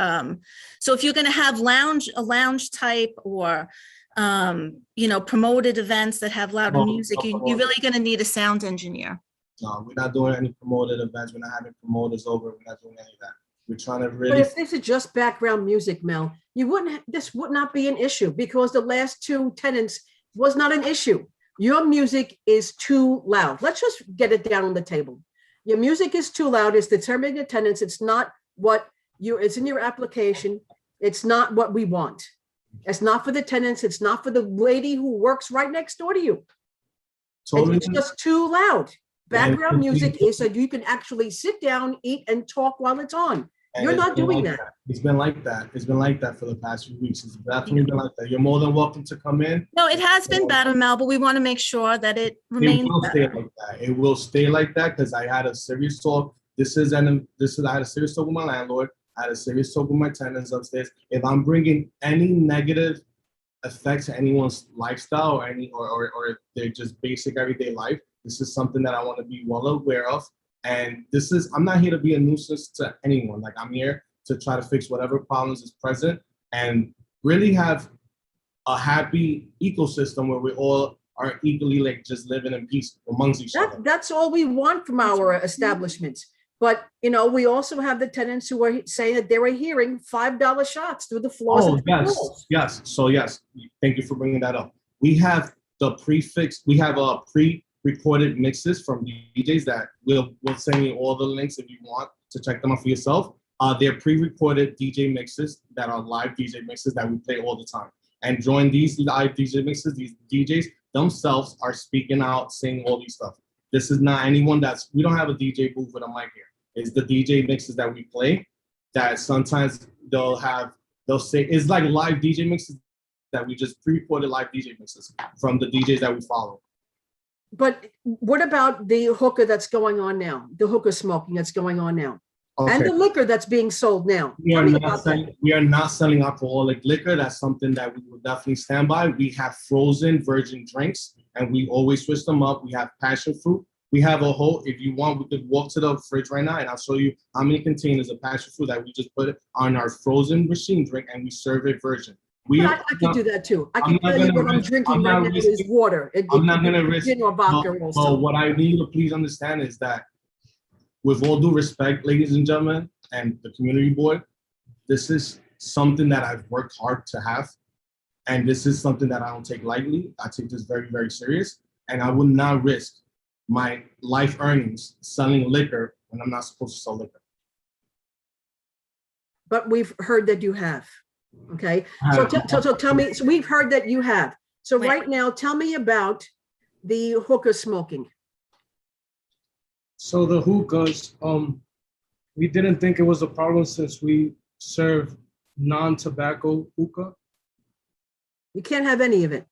So if you're going to have a lounge type or, you know, promoted events that have louder No, music, no you're promoted. really going to need a sound engineer. No, we're not doing any promoted events. We're not having promoters over. We're not doing any of that. We're trying to But really. if this is just background music, Mel, this would not be an issue because the last 2 tenants was not an issue. Your music is too loud. Let's just get it down on the table. Your music is too loud. It's determining attendance. It's not what it's in your application. It's not what we want. It's not for the tenants. It's not for the lady who works right next door to you. Totally. It's just too loud. Background And- music is so you can actually sit down, eat, and talk while it's on. And You're it's not been doing like that. It's been like that. It's been like that for the past few weeks. It's definitely been like that. You're more than welcome to come in. No, it has been better, Mel, but we want to make sure that it It remains will stay better. like that. It will stay like that because I had a serious talk. I had a serious talk with my landlord. I had a serious talk with my tenants upstairs. If I'm bringing any negative effect to anyone's lifestyle or or their just basic everyday life, this is something that I want to be well aware of. And I'm not here to be a nuisance to anyone. Like, I'm here to try to fix whatever problems is present and really have a happy ecosystem where we all are equally like just living in peace amongst each other. That's all we want from our establishments. But, you know, we also have the tenants who are saying that they were hearing $5 shots through the floors. Oh, and the yes, walls. yes. So yes, thank you for bringing that up. We have pre-recorded mixes from DJs that we'll send you all the links if you want to check them out for yourself. They're pre-recorded DJ mixes that are live DJ mixes that we play all the time. And during these live DJ mixes, these DJs themselves are speaking out, saying all these stuff. This is not anyone we don't have a DJ booth with a mic here. It's the DJ mixes that we play that sometimes they'll say, it's like live DJ mixes that we just pre-recorded live DJ mixes from the DJs that we follow. But what about the hookah that's going on now? The hookah smoking that's going on now? Okay. And the liquor that's being sold now? We Tell are me not about that. selling alcoholic liquor. That's something that we will definitely stand by. We have frozen virgin drinks and we always switch them up. We have passion fruit. We have a whole, if you want, we could walk to the fridge right now and I'll show you how many containers of passion fruit that we just put on our frozen machine drink and we serve it virgin. I could do that too. I can tell you what I'm drinking right now is water. I'm not going to risk. Gin or vodka But also. what I need you to please understand is that with all due respect, ladies and gentlemen, and the community board, this is something that I've worked hard to have. And this is something that I don't take lightly. I take this very, very serious. And I would not risk my life earnings selling liquor when I'm not supposed to sell liquor. But we've heard that you have. Okay. So tell me, so we've heard that you have. So right now, tell me about the hookah smoking. So the hookahs, we didn't think it was a problem since we serve non-tobacco hookah. You can't have any of it.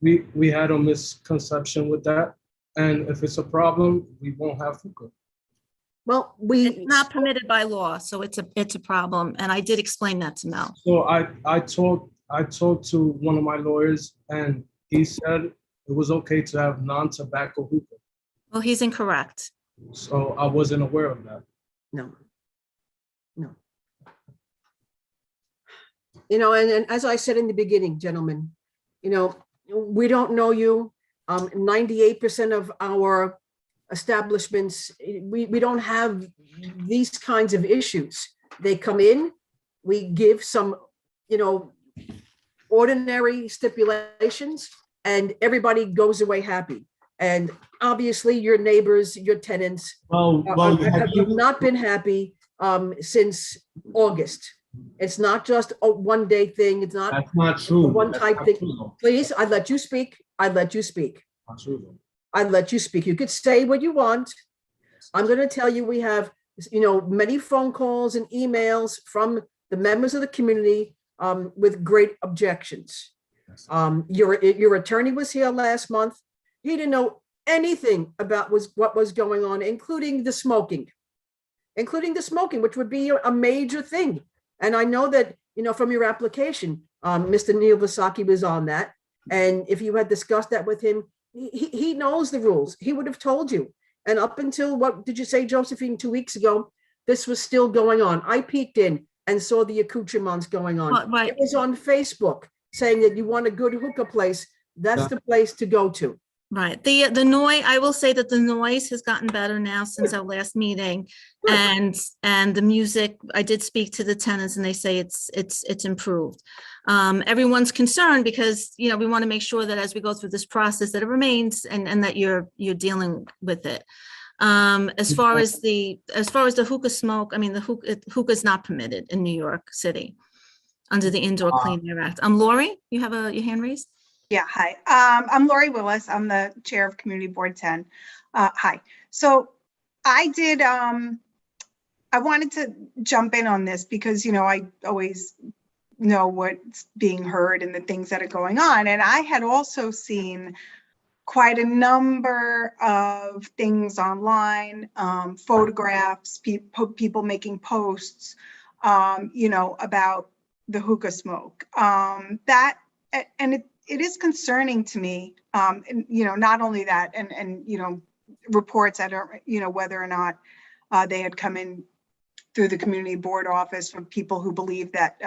We had a misconception with that. And if it's a problem, we won't have hookah. Well, it's not permitted by law, so it's a problem. And I did explain that to Mel. So I talked to one of my lawyers and he said it was okay to have non-tobacco hookah. Well, he's incorrect. So I wasn't aware of that. No. You know, and as I said in the beginning, gentlemen, you know, we don't know you. 98% of our establishments, we don't have these kinds of issues. They come in, we give some, ordinary stipulations, and everybody goes away happy. And obviously your neighbors, your tenants have not been happy since August. It's not just a one-day thing. It's not That's not true. a one-type That's not thing. true, though. Please, I let you speak. I let you speak. Not true, though. I let you speak. You could say what you want. I'm going to tell you, we have, many phone calls and emails from the members of the community with great objections. Your attorney was here last month. He didn't know anything about what was going on, including the smoking, which would be a major thing. And I know that, from your application, Mr. Neil Vasaki was on that. And if you had discussed that with him, he knows the rules. He would have told you. And up until, what did you say, Josephine, 2 weeks ago, this was still going on. I peeked in and saw the accoutrements going on. Right. It was on Facebook saying that you want a good hookah place. That's the place to go to. Right. The noise, I will say that the noise has gotten better now since our last meeting. And the music, I did speak to the tenants and they say it's improved. Everyone's concerned because, we want to make sure that as we go through this process that it remains and that you're dealing with it. As far as the hookah smoke, I mean, the hookah is not permitted in New York City under the Indoor Clean Air Act. Lori, you have your hand raised? Yeah, hi. I'm Lori Willis. I'm the chair of Community Board 10. Hi. So I did, I wanted to jump in on this because, I always know what's being heard and the things that are going on. And I had also seen quite a number of things online, photographs, people making posts, about the hookah smoke. It is concerning to me, and, not only that, and reports that are, whether or not they had come in through the community board office from people who believe that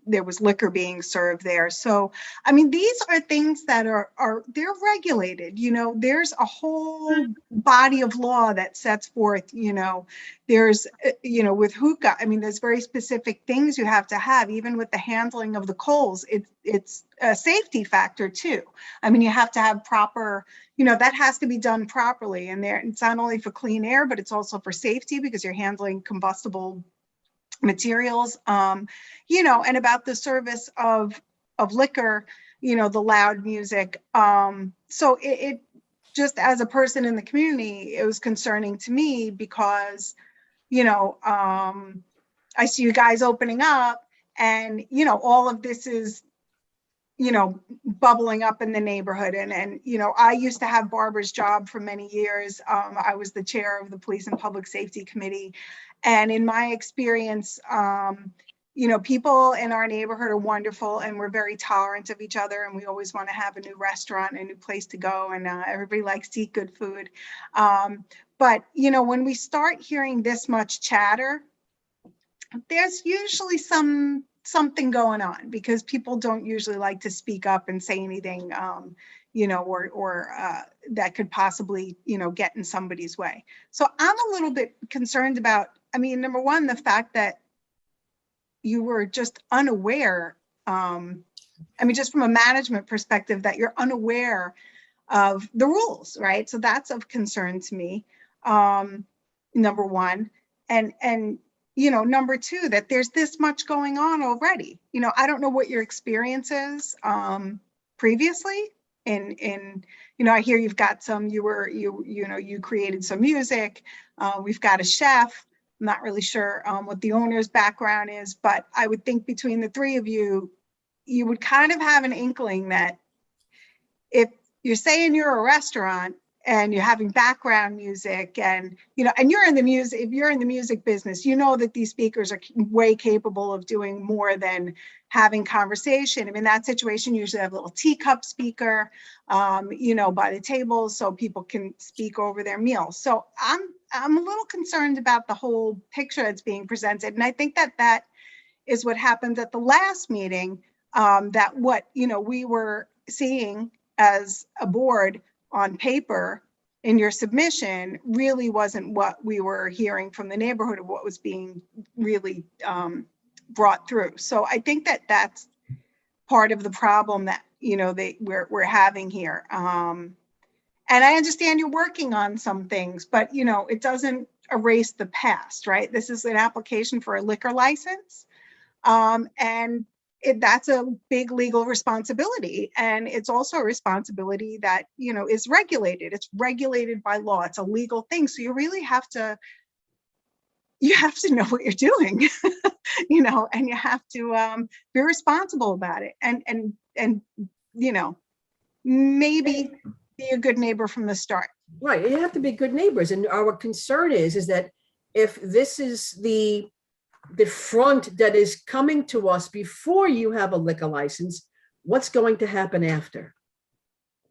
there was liquor being served there. So, I mean, these are things that they're regulated, there's a whole body of law that sets forth, there's, with hookah, I mean, there's very specific things you have to have, even with the handling of the coals, it's a safety factor too. I mean, you have to have proper, that has to be done properly. And it's not only for clean air, but it's also for safety because you're handling combustible materials, and about the service of liquor, the loud music. So it just, as a person in the community, it was concerning to me because, I see you guys opening up and, all of this is, bubbling up in the neighborhood. And, I used to have Barbara's job for many years. I was the chair of the Police and Public Safety Committee. And in my experience, people in our neighborhood are wonderful and we're very tolerant of each other. And we always want to have a new restaurant, a new place to go. And everybody likes to eat good food. But, when we start hearing this much chatter, there's usually something going on because people don't usually like to speak up and say anything, or that could possibly, get in somebody's way. So I'm a little bit concerned about, I mean, number one, the fact that you were just unaware. Just from a management perspective, that you're unaware of the rules, right? So that's of concern to me, number one. And number two, that there's this much going on already. I don't know what your experience is previously in I hear you've got you created some music. We've got a chef. I'm not really sure what the owner's background is, but I would think between the three of you, you would kind of have an inkling that if you're saying you're a restaurant and you're having background music and, and you're in the music, if you're in the music business, that these speakers are way capable of doing more than having conversation. I mean, that situation usually have a little teacup speaker, by the table so people can speak over their meals. So I'm a little concerned about the whole picture that's being presented. And I think that is what happened at the last meeting, that what, we were seeing as a board on paper in your submission really wasn't what we were hearing from the neighborhood of what was being really brought through. So I think that that's part of the problem that, you know, we're having here. And I understand you're working on some things, but, you know, it doesn't erase the past, right? This is an application for a liquor license. And that's a big legal responsibility. And it's also a responsibility that, you know, is regulated. It's regulated by law. It's a legal thing. So you really have to know what you're doing, you know, and you have to be responsible about it. And you know, maybe be a good neighbor from the start. Right, you have to be good neighbors. And our concern is that if this is the front that is coming to us before you have a liquor license, what's going to happen after?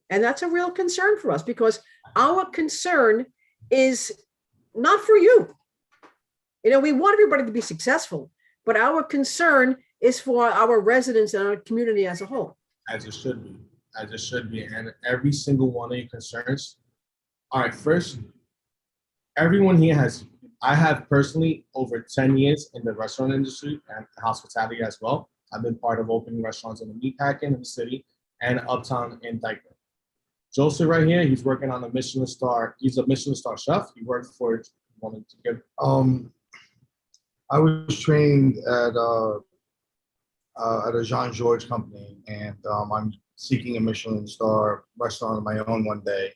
And that's a real concern for us, because our concern is not for you. You know, we want everybody to be successful, but our concern is for our residents and our community as a whole. As it should be, as it should be. And every single one of your concerns. All right, first, everyone here I have personally over 10 years in the restaurant industry and hospitality as well. I've been part of opening restaurants in the Meatpacking in the city and Uptown in Dyker. Joseph right here, he's working on a Michelin star. He's a Michelin star chef. He worked for, wanted to give. I was trained at a Jean Georges company, and I'm seeking a Michelin star restaurant of my own one day.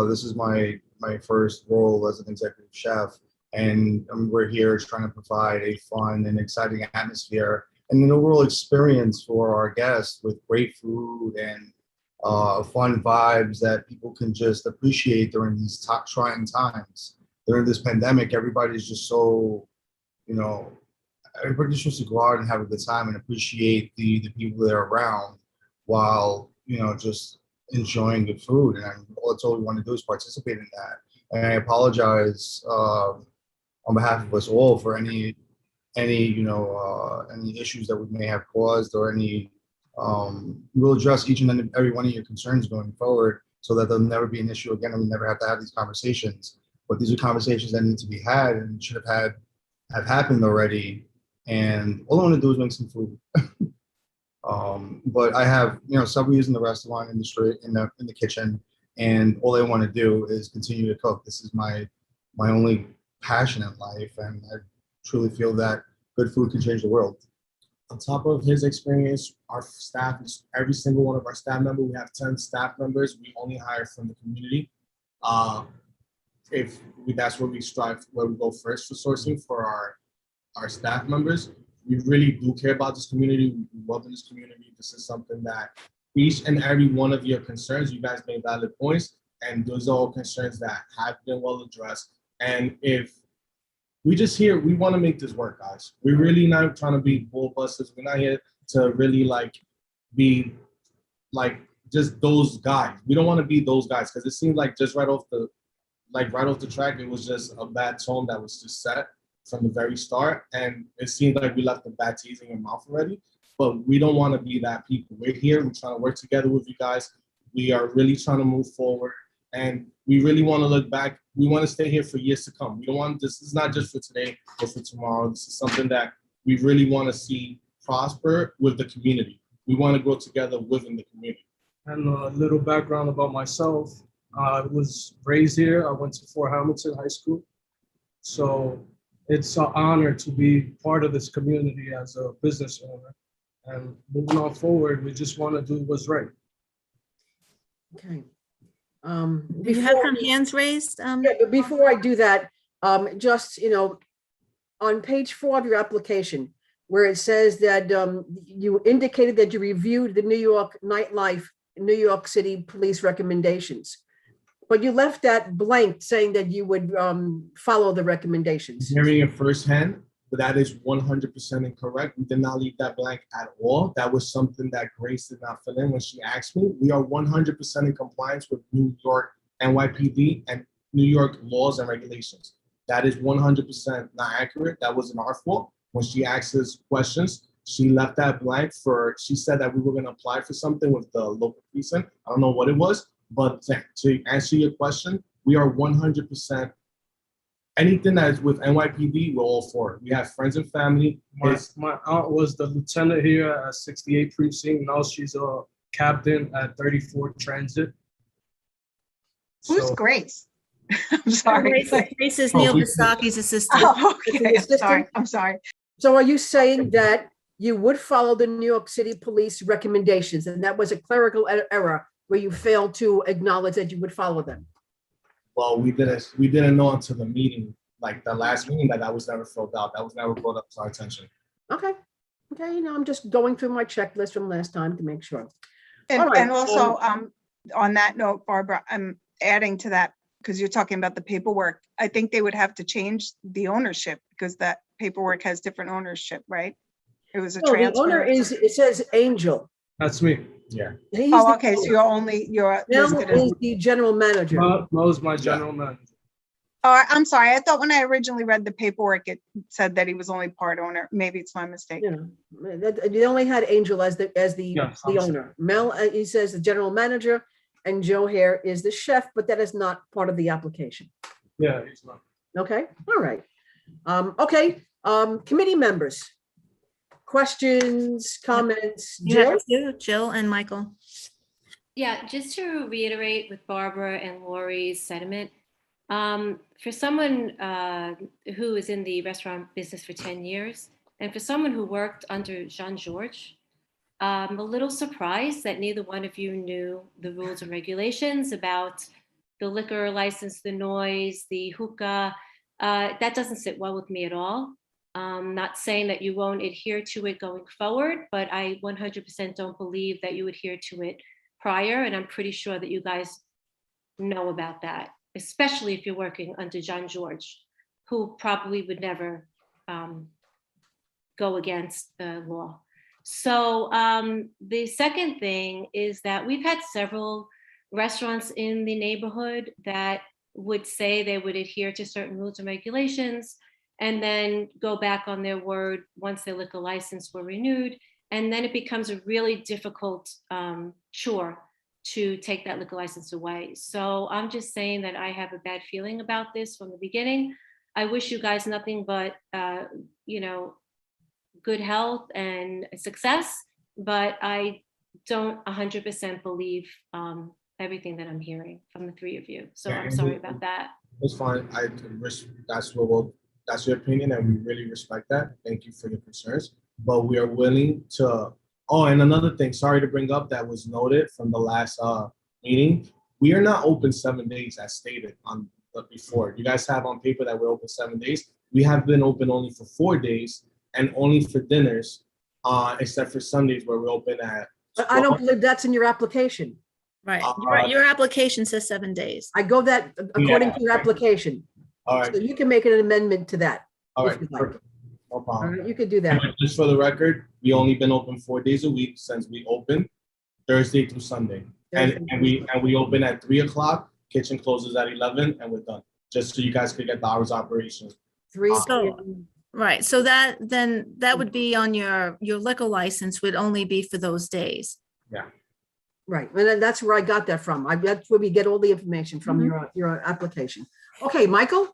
This is my first role as an executive chef, and we're here trying to provide a fun and exciting atmosphere and an overall experience for our guests with great food and fun vibes that people can just appreciate during these trying times. During this pandemic, everybody's just so, you know, everybody just wants to go out and have a good time and appreciate the people they're around while, you know, just enjoying good food. And that's all we want to do is participate in that. And I apologize on behalf of us all for any you know, any issues that we may have caused or any, we'll address each and every one of your concerns going forward so that there'll never be an issue again and we never have to have these conversations. But these are conversations that need to be had and should have happened already. And all I want to do is make some food. But I have, you know, several years in the restaurant industry, in the kitchen, and all I want to do is continue to cook. This is my only passion in life, and I truly feel that good food can change the world. On top of his experience, our staff is every single one of our staff members. We have 10 staff members. We only hire from the community. That's where we strive, where we go first for sourcing for our staff members. We really do care about this community. We love this community. This is something that each and every one of your concerns, you guys made valid points, and those are all concerns that have been well addressed. And if we just here, we want to make this work, guys. We're really not trying to be bull busters. We're not here to really be just those guys. We don't want to be those guys, because it seems like just right off the track, it was just a bad tone that was just set from the very start, and it seemed like we left the bad taste in your mouth already. But we don't want to be that people. We're here. We're trying to work together with you guys. We are really trying to move forward, and we really want to look back. We want to stay here for years to come. We don't want this is not just for today or for tomorrow. This is something that we really want to see prosper with the community. We want to grow together within the community. And a little background about myself. I was raised here. I went to Fort Hamilton High School. So it's an honor to be part of this community as a business owner. And moving on forward, we just want to do what's right. Okay. You have some hands raised? Yeah, but before I do that, just, you know, on page 4 of your application, where it says that you indicated that you reviewed the New York nightlife, New York City police recommendations, but you left that blank saying that you would follow the recommendations. Hearing it firsthand, but that is 100% incorrect. We did not leave that blank at all. That was something that Grace did not fill in when she asked me. We are 100% in compliance with New York NYPD and New York laws and regulations. That is 100% not accurate. That wasn't our fault when she asked us questions. She left that blank she said that we were going to apply for something with the local precinct. I don't know what it was, but to answer your question, we are 100%. Anything that is with NYPD, we're all for it. We have friends and family. My aunt was the lieutenant here at 68 precinct. Now she's a captain at 34 transit. Who's So- Grace? I'm sorry. Grace is Neil Bisaki's assistant. Oh, okay. Assistant? I'm sorry. So are you saying that you would follow the New York City Police recommendations, and that was a clerical error where you failed to acknowledge that you would follow them? Well, we didn't know until the meeting, like the last meeting, that was never filled out. That was never brought up to our attention. Okay. Okay, I'm just going through my checklist from last time to make sure. And, All right, and also, on that note, Barbara, I'm adding to that, because you're talking about the paperwork. I think they would have to change the ownership, because that paperwork has different ownership, right? It was a No, the transfer. owner it says Angel. That's me. Yeah. He's Oh, the okay, so owner. you're Mel listed as. is the general manager. Mo's my general manager. Oh, I'm sorry. I thought when I originally read the paperwork, it said that he was only part owner. Maybe it's my mistake. You know, they only had Angel as the Yes, I'm sorry. owner. Mel, he says the general manager, and Joe Hare is the chef, but that is not part of the application. Yeah, he's not. Okay, all right. Okay, committee members. Questions, comments? You have Jill? two, Jill and Michael. Yeah, just to reiterate with Barbara and Lori's sentiment, for someone who is in the restaurant business for 10 years, and for someone who worked under Jean-Georges, I'm a little surprised that neither one of you knew the rules and regulations about the liquor license, the noise, the hookah. That doesn't sit well with me at all. Not saying that you won't adhere to it going forward, but I 100% don't believe that you adhere to it prior, and I'm pretty sure that you guys know about that, especially if you're working under Jean-Georges, who probably would never go against the law. So the second thing is that we've had several restaurants in the neighborhood that would say they would adhere to certain rules and regulations, and then go back on their word once their liquor license were renewed. And then it becomes a really difficult chore to take that liquor license away. So I'm just saying that I have a bad feeling about this from the beginning. I wish you guys nothing but, good health and success, but I don't 100% believe everything that I'm hearing from the three of you. So I'm sorry about that. It's fine. That's your opinion, and we really respect that. Thank you for your concerns, but we are willing to. Oh, and another thing, sorry to bring up, that was noted from the last meeting. We are not open 7 days as stated on before. You guys have on paper that we're open 7 days. We have been open only for 4 days and only for dinners, except for Sundays where we're open at. I don't believe that's in your application. Right. Your application says 7 days. I go that according to your application. All right. So you can make an amendment to that. All if right. you'd like. Perfect. No All problem. right, you could do that. Just for the record, we only been open 4 days a week since we opened, Thursday through Sunday. And we open at 3 o'clock, kitchen closes at 11, and we're done. Just so you guys could get the hours of operation. Right. So that would be on your liquor license would only be for those days. Yeah. Right. And then that's where I got that from. That's where we get all the information from your application. Okay, Michael?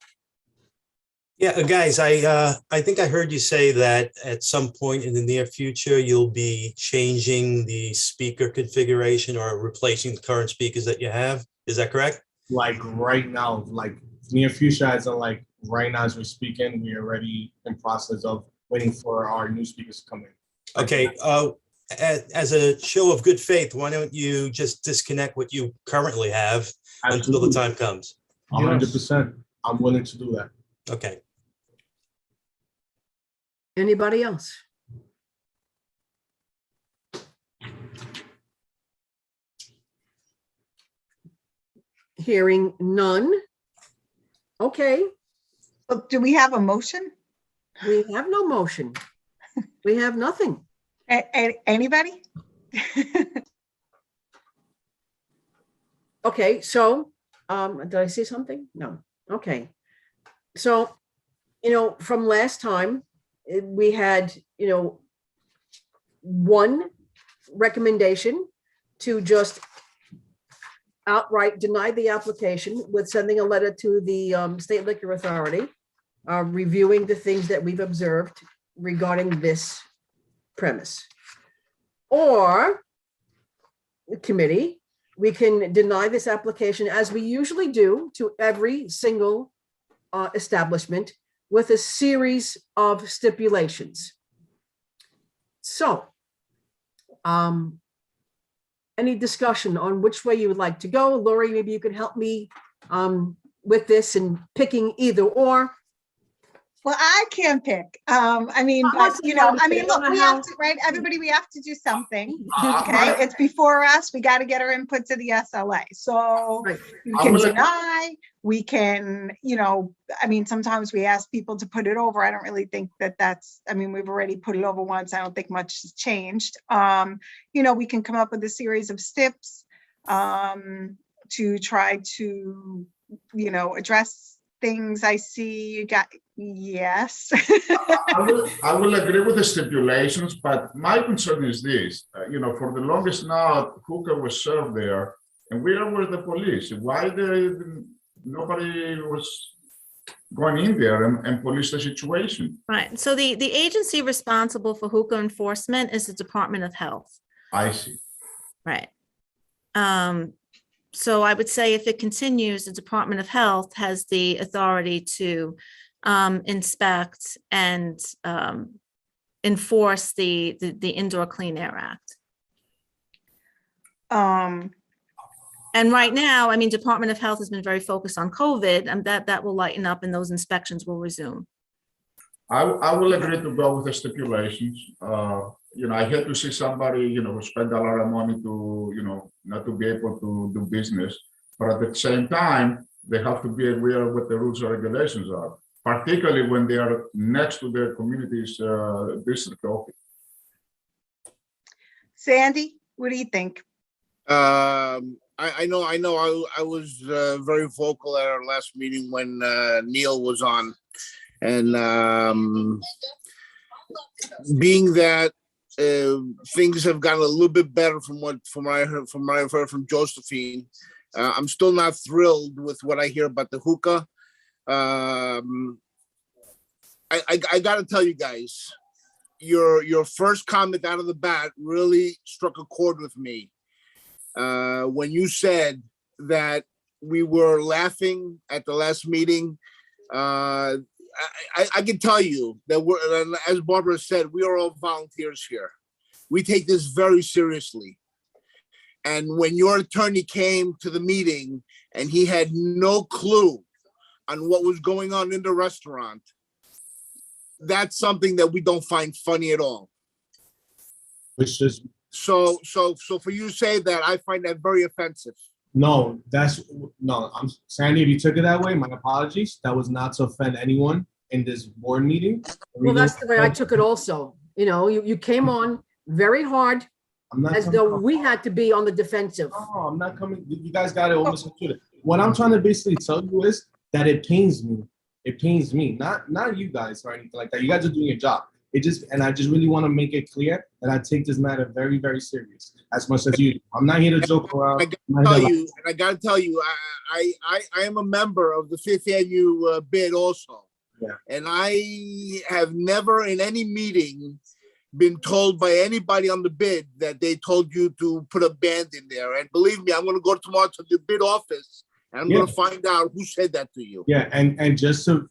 Yeah, guys, I think I heard you say that at some point in the near future, you'll be changing the speaker configuration or replacing the current speakers that you have. Is that correct? Like right now, like near future, as in like right now as we're speaking, we're already in process of waiting for our new speakers to come in. Okay. As a show of good faith, why don't you just disconnect what you currently have until the time comes? 100%. I'm willing to do that. Okay. Anybody else? Hearing none. Okay. Do we have a motion? We have no motion. We have nothing. Anybody? Okay, so did I see something? No. Okay. So, from last time, we had, one recommendation to just outright deny the application with sending a letter to the State Liquor Authority, reviewing the things that we've observed regarding this premise. Or the committee, we can deny this application as we usually do to every single establishment with a series of stipulations. So, any discussion on which way you would like to go? Lori, maybe you can help me with this and picking either or. Well, I can't pick. I mean, but Unless you you know, want to I mean, pick. look, I don't we know have how- to, right? Everybody, we have to do something. Okay, I- it's before us. We got to get our input to the SLA. So Right. we I can will- deny, we can, you know, I mean, sometimes we ask people to put it over. I don't really think that that's, I mean, we've already put it over once. I don't think much has changed. You know, we can come up with a series of steps to try to, you know, address things I see you got. Yes. I will agree with the stipulations, but my concern is this, you know, for the longest now, hookah was served there, and where were the police? Why nobody was going in there and police the situation? Right. So the agency responsible for hookah enforcement is the Department of Health. I see. Right. So I would say if it continues, the Department of Health has the authority to inspect and enforce the Indoor Clean Air Act. And right now, I mean, Department of Health has been very focused on COVID, and that will lighten up and those inspections will resume. I will agree to go with the stipulations. You know, I hate to see somebody, you know, who spend a lot of money to, you know, not to be able to do business, but at the same time, they have to be aware of what the rules and regulations are, particularly when they are next to their community's district office. Sandy, what do you think? I know I was very vocal at our last meeting when Neil was on, and being that things have gotten a little bit better from what I've heard from Josephine, I'm still not thrilled with what I hear about the hookah. I got to tell you guys, your first comment out of the bat really struck a chord with me. When you said that we were laughing at the last meeting, I can tell you that as Barbara said, we are all volunteers here. We take this very seriously. And when your attorney came to the meeting and he had no clue on what was going on in the restaurant, that's something that we don't find funny at all. Which is So for you to say that, I find that very offensive. no, I'm Sandy, if you took it that way, my apologies. That was not to offend anyone in this board meeting. Well, that's the way I took it also. You know, you came on very hard I'm not as coming though off. we had to be on the defensive. No, I'm not coming. You guys got it misunderstood. What I'm trying to basically tell you is that it pains me. It pains me, not you guys or anything like that. You guys are doing your job. And I just really want to make it clear that I take this matter very, very serious, as much as you do. I'm not here to joke around. I gotta tell you, I am a member of the Fifth Annual bid also. Yeah. And I have never in any meeting been told by anybody on the bid that they told you to put a band in there. And believe me, I'm gonna go tomorrow to the bid office and I'm gonna find out who said that to you. Yeah, and just to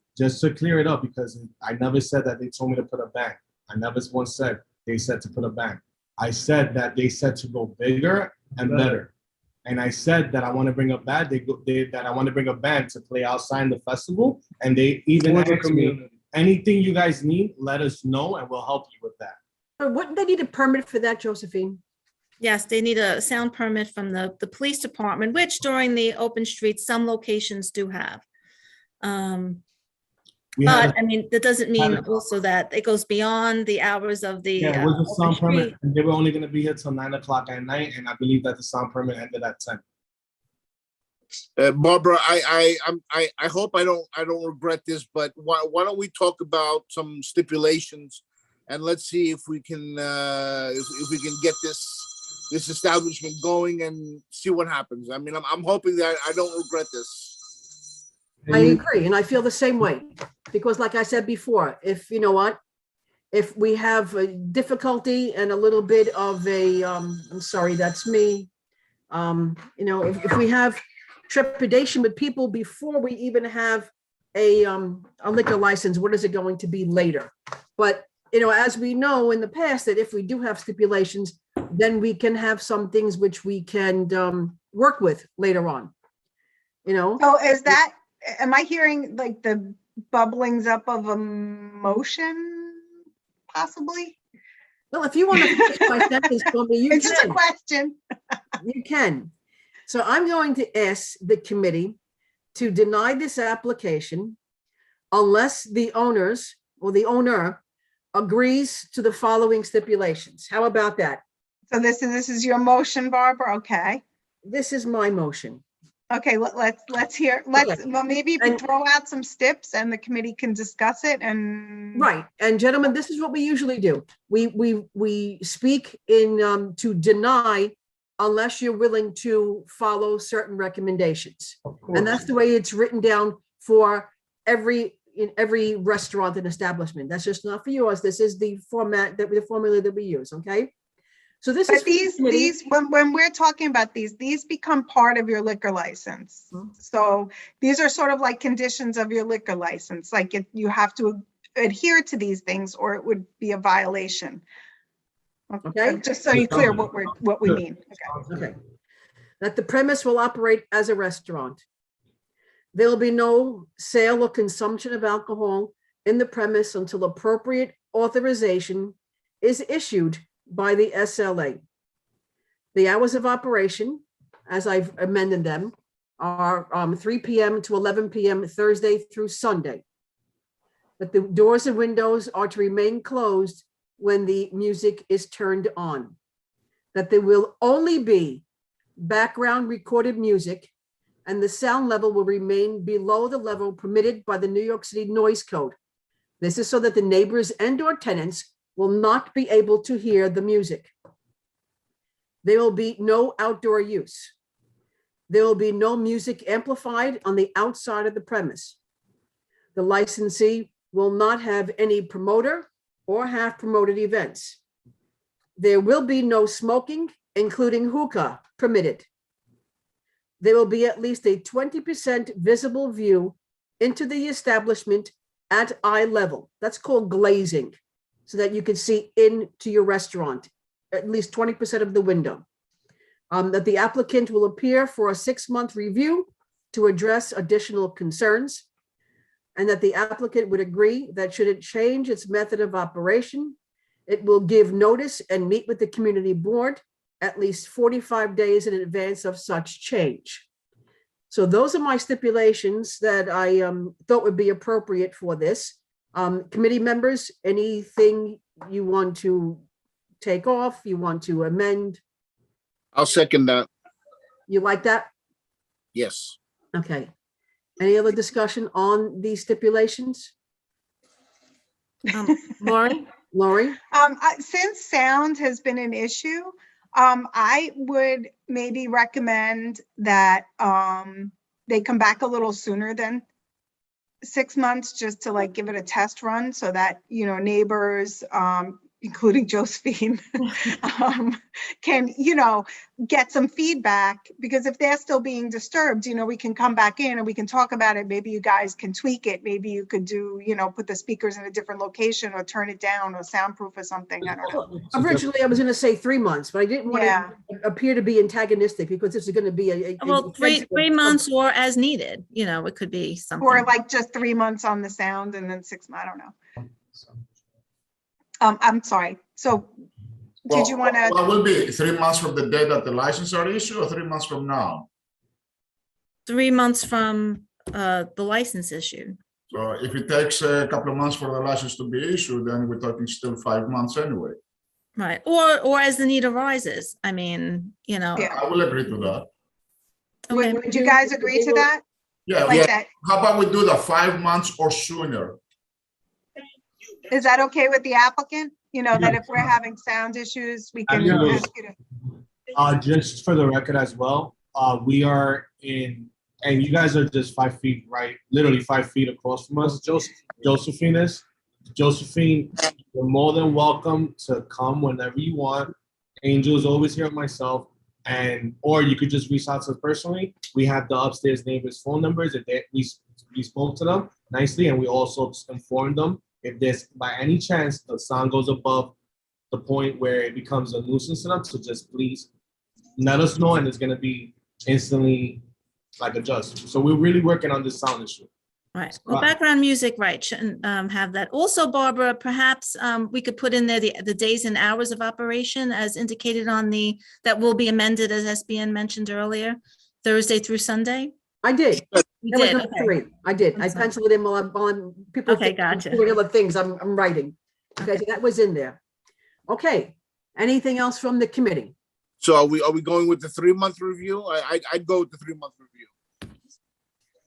clear it up, because I never said that they told me to put a band. I never once said they said to put a band. I said that they said to go bigger and better. And I said that I want to bring a band. That I want to bring a band to play outside in the festival. And they even asked me, anything you guys need, let us know, and we'll help you with that. Wouldn't they need a permit for that, Josephine? Yes, they need a sound permit from the police department, which during the open streets, some locations do have. But I mean, that doesn't mean also that it goes beyond the hours of the Yeah, it was a open sound permit, street. and they were only going to be here till 9 o'clock at night, and I believe that the sound permit ended at 10. Barbara, I hope I don't regret this, but why don't we talk about some stipulations and let's see if we can if we can get this establishment going and see what happens. I mean, I'm hoping that I don't regret this. I agree, and I feel the same way, because like I said before, if you know what, if we have a difficulty and a little bit of a, I'm sorry, that's me. You know, if we have trepidation with people before we even have a liquor license, what is it going to be later? But, you know, as we know in the past, that if we do have stipulations, then we can have some things which we can work with later on, you know? So is that, am I hearing like the bubblings up of emotion? Possibly. Well, if you want to finish my sentence for me, you can. It's just a question. You can. So I'm going to ask the committee to deny this application unless the owners or the owner agrees to the following stipulations. How about that? So this is your motion, Barbara? Okay. This is my motion. Okay, let's hear, well, maybe you can throw out some steps and the committee can discuss it and. Right, and gentlemen, this is what we usually do. We speak in to deny unless you're willing to follow certain recommendations. And that's the way it's written down for in every restaurant and establishment. That's just not for yours. This is the format the formula that we use, okay? So this is these when we're talking about these become part of your liquor license. So these are sort of like conditions of your liquor license. Like you have to adhere to these things or it would be a violation. Okay, just so you're clear what we mean. Okay. That the premise will operate as a restaurant. There will be no sale or consumption of alcohol in the premise until appropriate authorization is issued by the SLA. The hours of operation, as I've amended them, are 3 p.m. to 11 p.m. Thursday through Sunday. That the doors and windows are to remain closed when the music is turned on. That there will only be background recorded music and the sound level will remain below the level permitted by the New York City Noise Code. This is so that the neighbors and/or tenants will not be able to hear the music. There will be no outdoor use. There will be no music amplified on the outside of the premise. The licensee will not have any promoter or have promoted events. There will be no smoking, including hookah, permitted. There will be at least a 20% visible view into the establishment at eye level. That's called glazing, so that you can see into your restaurant, at least 20% of the window. That the applicant will appear for a 6-month review to address additional concerns, and that the applicant would agree that should it change its method of operation, it will give notice and meet with the community board at least 45 days in advance of such change. So those are my stipulations that I thought would be appropriate for this. Committee members, anything you want to take off, you want to amend? I'll second that. You like that? Yes. Okay. Any other discussion on these stipulations? Lori? Lori? Since sound has been an issue, I would maybe recommend that they come back a little sooner than 6 months, just to like give it a test run so that, you know, neighbors, including Josephine, can, you know, get some feedback, because if they're still being disturbed, you know, we can come back in and we can talk about it. Maybe you guys can tweak it. Maybe you could do, you know, put the speakers in a different location or turn it down or soundproof or something. I don't know. Originally, I was going to say 3 months, but I didn't want to appear to be antagonistic, because this is going to be Well, three months or as needed, you know, it could be something. Or like just 3 months on the sound and then 6 months, I don't know. I'm sorry. So did you want to? Well, it will be 3 months from the day that the license are issued, or 3 months from now? 3 months from the license issued. So if it takes a couple of months for the license to be issued, then we're talking still 5 months anyway. Right. Or as the need arises. I mean, you know. Yeah. I will agree to that. Okay. Would you guys agree to that? Yeah. Like that? How about we do the 5 months or sooner? Is that okay with the applicant? You know, that if we're having sound issues, we can Absolutely. ask you to. Just for the record as well, we are in, and you guys are just 5 feet, right? Literally 5 feet across from us. Josephine is. Josephine, you're more than welcome to come whenever you want. Angel's always here with myself, or you could just reach out to us personally. We have the upstairs neighbors' phone numbers. If we spoke to them nicely, and we also informed them if there's by any chance the sound goes above the point where it becomes a nuisance to them, so just please let us know, and it's gonna be instantly like adjust. So we're really working on this sound issue. Right. Well, background music, right, shouldn't have that. Also, Barbara, perhaps we could put in there the days and hours of operation as indicated on that will be amended as SBN mentioned earlier, Thursday through Sunday. I did. You That was did, number okay. 3. I did. I I'm sorry. penciled it in while people Okay, think I'm gotcha. doing other things. I'm writing. Okay, so that was in there. Okay. Anything else from the committee? So are we going with the 3-month review? I'd go with the 3-month review.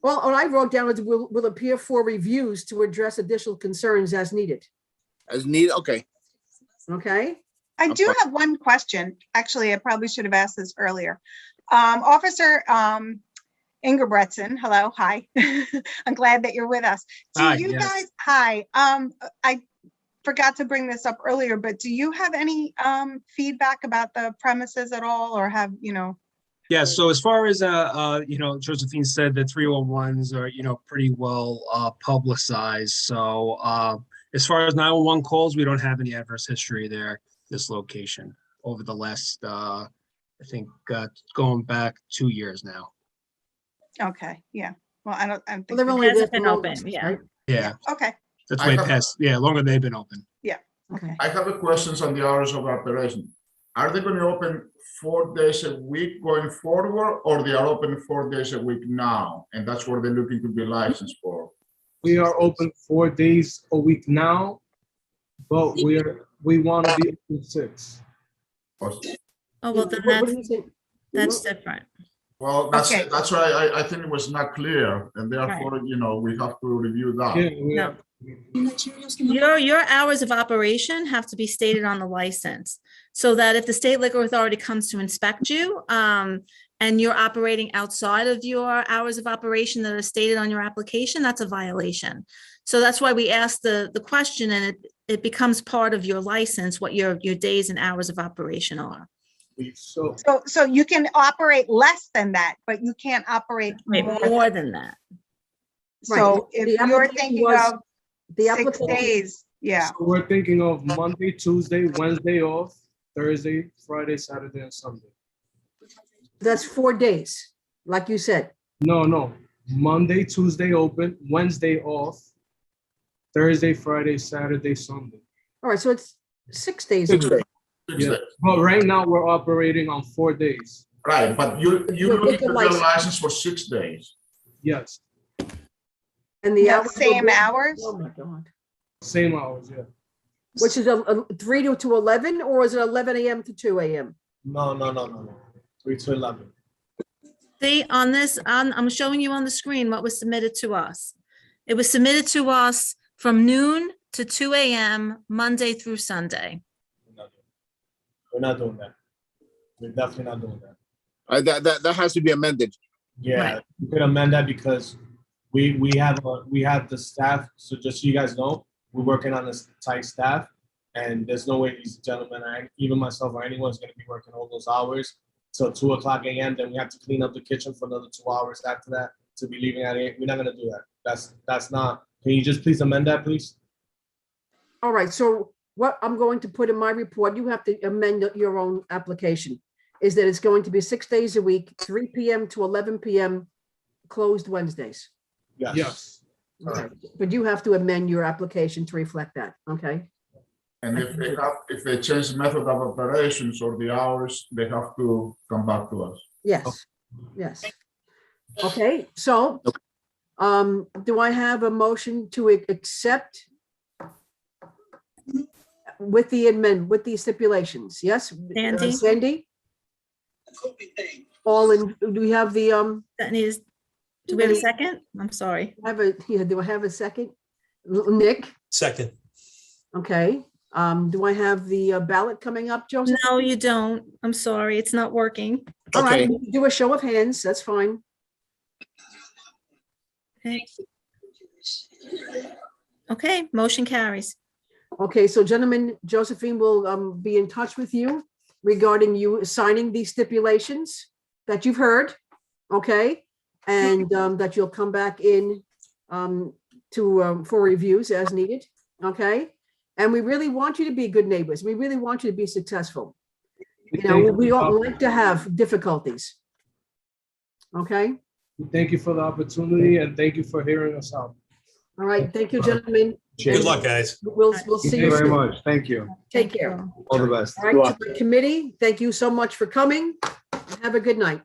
Well, what I wrote down is will appear for reviews to address additional concerns as needed. As needed, okay. Okay. I do have one question. Actually, I probably should have asked this earlier. Officer Ingebretson, hello, hi. I'm glad that you're with us. Hi, Do you yes. guys, hi, I forgot to bring this up earlier, but do you have any feedback about the premises at all, or have, you know? Yeah, so as far as, Josephine said, the 301s are, pretty well publicized. So as far as 911 calls, we don't have any adverse history there, this location, over the last, I think, going back 2 years now. Okay, yeah. Well, I don't think. Well, they've only Hasn't been been open, open, yeah. right? Yeah, Okay, that's I way have- past, longer they've been open. okay. I have a questions on the hours of operation. Are they going to open 4 days a week going forward, or they are open 4 days a week now, and that's what they're looking to be licensed for? We are open 4 days a week now, but we want to be open 6. Oh, well, then What do you think? that's different. Well, Okay. that's why I think it was not clear, and therefore, we have to review that. Yeah, we No. have. Your hours of operation have to be stated on the license, so that if the state liquor authority comes to inspect you, and you're operating outside of your hours of operation that are stated on your application, that's a violation. So that's why we asked the question, and it becomes part of your license, what your days and hours of operation are. So So you can operate less than that, but you can't operate Wait, more. more than that. So Right. if The you're application thinking was- of The 6 application, days, yeah. So we're thinking of Monday, Tuesday, Wednesday off, Thursday, Friday, Saturday, and Sunday. that's 4 days, like you said. No. Monday, Tuesday open, Wednesday off, Thursday, Friday, Saturday, Sunday. All right, so it's 6 days a week. 6 Yeah. days. But right now we're operating on 4 days. Right, but you're You'll looking get the to get a license. license for 6 days. Yes, And the The hours will same be- hours? Oh, my God. same hours, yeah. Which is a 3 to 11, or is it 11 a.m. to 2 a.m.? No. 3 to 11. See, on this, I'm showing you on the screen what was submitted to us. It was submitted to us from noon to 2 a.m., Monday through Sunday. We're not doing that. We're definitely not doing that. That has to be amended. Yeah, Right. you could amend that because we have the staff. So just so you guys know, we're working on this tight staff, and there's no way these gentlemen, even myself or anyone's going to be working all those hours till 2 o'clock a.m. Then we have to clean up the kitchen for another 2 hours after that to be leaving at 8. We're not going to do that. That's not. Can you just please amend that, please? All right, so what I'm going to put in my report, you have to amend your own application, is that it's going to be 6 days a week, 3 p.m. to 11 p.m., closed Wednesdays. Yes. Okay, but you have to amend your application to reflect that, okay? And if they change the method of operations or the hours, they have to come back to us. Yes, yes. Okay, so, do I have a motion to accept with the stipulations? Yes? Sandy? Sandy? All in, do we have the, That needs, do we have a second? I'm sorry. do I have a second? Nick? Second. Okay, do I have the ballot coming up, Joseph? No, you don't. I'm sorry, it's not working. All right, Okay. we can do a show of hands, that's fine. Okay. Okay, motion carries. Okay, so gentlemen, Josephine will be in touch with you regarding you signing these stipulations that you've heard, okay? And that you'll come back in for reviews as needed, okay? And we really want you to be good neighbors. We really want you to be successful. You know, we don't like to have difficulties. Okay? Thank you for the opportunity and thank you for hearing us out. All right, thank you, gentlemen. Good luck, guys. We'll Thank see you you very soon. much. Thank you. Take care. All the best. All right, to the committee, thank you so much for coming. Have a good night.